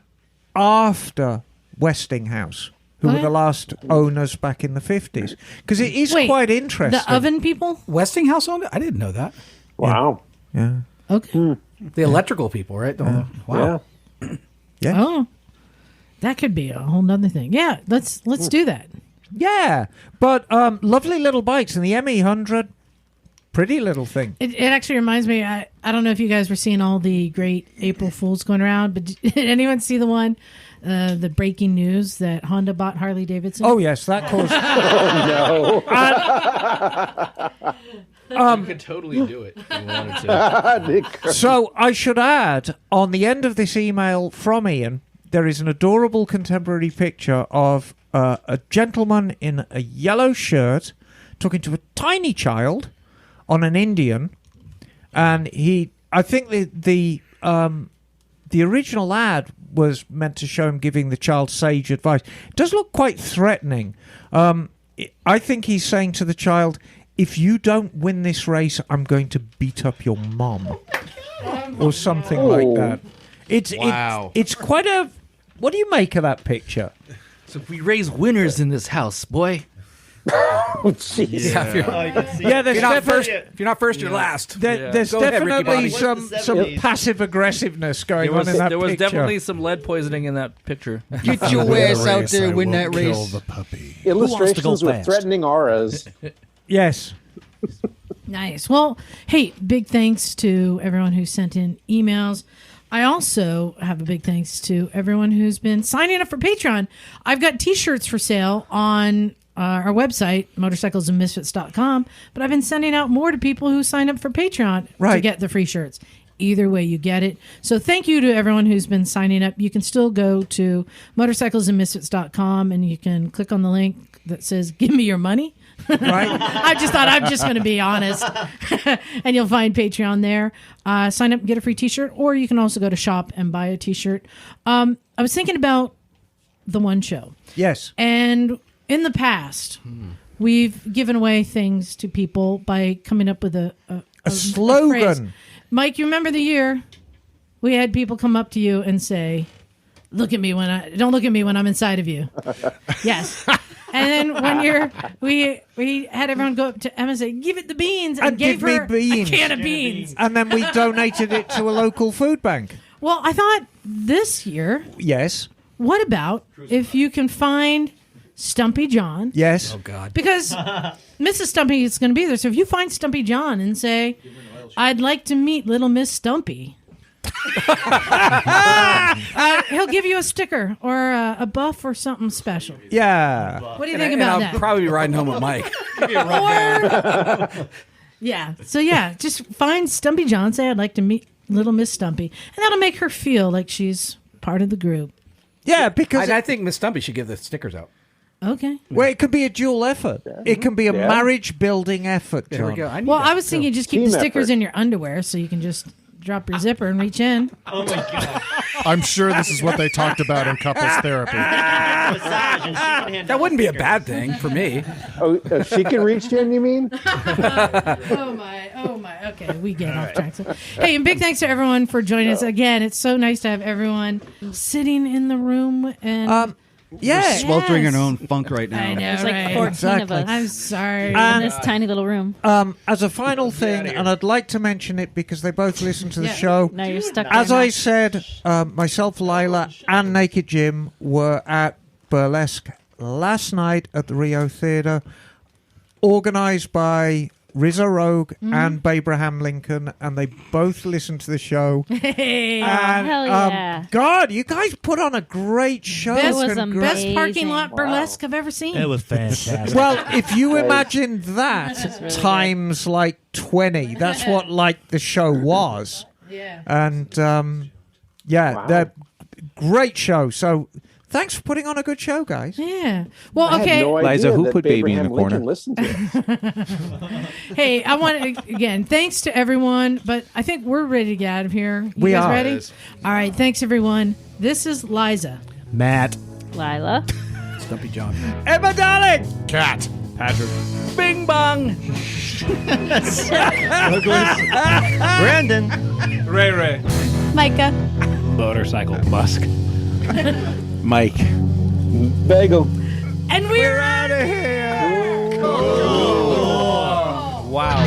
after Westinghouse, who were the last owners back in the 50s. Because it is quite interesting. The oven people? Westinghouse owned it? I didn't know that. Wow. Yeah. Okay. The electrical people, right? Wow. Yeah. Oh, that could be a whole nother thing. Yeah, let's do that. Yeah, but lovely little bikes, and the ME100, pretty little thing. It actually reminds me, I don't know if you guys were seeing all the great April Fools going around, but did anyone see the one, the breaking news that Honda bought Harley Davidson? Oh, yes, that caused... You could totally do it if you wanted to. So I should add, on the end of this email from Ian, there is an adorable contemporary picture of a gentleman in a yellow shirt talking to a tiny child on an Indian, and I think the original ad was meant to show him giving the child sage advice. It does look quite threatening. I think he's saying to the child, if you don't win this race, I'm going to beat up your mom. Or something like that. It's quite a... What do you make of that picture? So we raise winners in this house, boy. Oh, jeez. If you're not first, you're last. There's definitely some passive aggressiveness going on in that picture. There was definitely some lead poisoning in that picture. Get your ass out there, win that race. Kill the puppy. Illustrations with threatening auras. Yes. Nice. Well, hey, big thanks to everyone who sent in emails. I also have a big thanks to everyone who's been signing up for Patreon. I've got T-shirts for sale on our website, motorcyclesandmisfits.com, but I've been sending out more to people who sign up for Patreon to get the free shirts. Either way, you get it. So thank you to everyone who's been signing up. You can still go to motorcyclesandmisfits.com and you can click on the link that says, give me your money. Right? I just thought I'm just going to be honest. And you'll find Patreon there. Sign up and get a free T-shirt, or you can also go to shop and buy a T-shirt. I was thinking about the one show. Yes. And in the past, we've given away things to people by coming up with a slogan. A phrase. Mike, you remember the year we had people come up to you and say, don't look at me when I'm inside of you. Yes. And then one year we had everyone go up to Emma and say, give it the beans, and gave her a can of beans. And then we donated it to a local food bank. Well, I thought this year, yes. What about if you can find Stumpy John? Yes. Oh, God. Because Mrs. Stumpy is going to be there. So if you find Stumpy John and say, I'd like to meet little Miss Stumpy, he'll give you a sticker or a buff or something special. Yeah. What do you think about that? I'll probably be riding home with Mike. Yeah. So, yeah, just find Stumpy John, say, I'd like to meet little Miss Stumpy. And that'll make her feel like she's part of the group. Yeah, because... I think Miss Stumpy should give the stickers out. Okay. Well, it could be a dual effort. It can be a marriage building effort, John. There we go. Well, I was thinking just keep Team the stickers effort. in your underwear so you can just drop your zipper and reach in. Oh my god. I'm sure this is what they talked about in couples therapy. That wouldn't be a bad thing for me. Oh, she can reach in, you mean? Oh my. Okay, we get off track. So, hey, and big thanks to everyone for joining us again. It's so nice to have everyone sitting in the room and We're sweltering in our own funk right now. I know, There's like right? 14 of us I'm sorry. in this tiny little room. As a final thing, and I'd like to mention it because they both listen to the Yeah. show. Now you're stuck. As there I now. said, myself, Lila, and Naked Jim were at Burlesque last night at the Rio Theatre, organised by Rizzo Rogue and Abraham Lincoln, and they both listened to the show. Hey, And, hell yeah. God, you guys put on a great show. It was Congra- best amazing. parking lot burlesque I've ever seen. It was fantastic. Well, if you imagine that times like 20, that's what like the show was. Yeah. And that great show. So thanks for putting on a good show, guys. Yeah. Well, I had okay. no idea Liza, who that put baby in Abraham the corner? Lincoln listened to us. Hey, I want to, again, thanks to everyone, but I think we're ready to get out of here. You We guys are. ready? All right. Thanks, everyone. This is Liza. Matt. Lila. Stumpy John. Emma, darling. Cat. Patrick. Bing bong. Brandon. Ray. Micah. Motorcycle Musk. Mike. Bagel. And we're Out of here. Wow.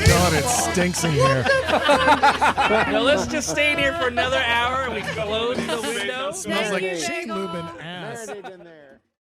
God, it stinks in here. Now let's just stay in here for another hour and we close the window. Smells like Thank you, cheek Bagel. moving ass. Marinate in there.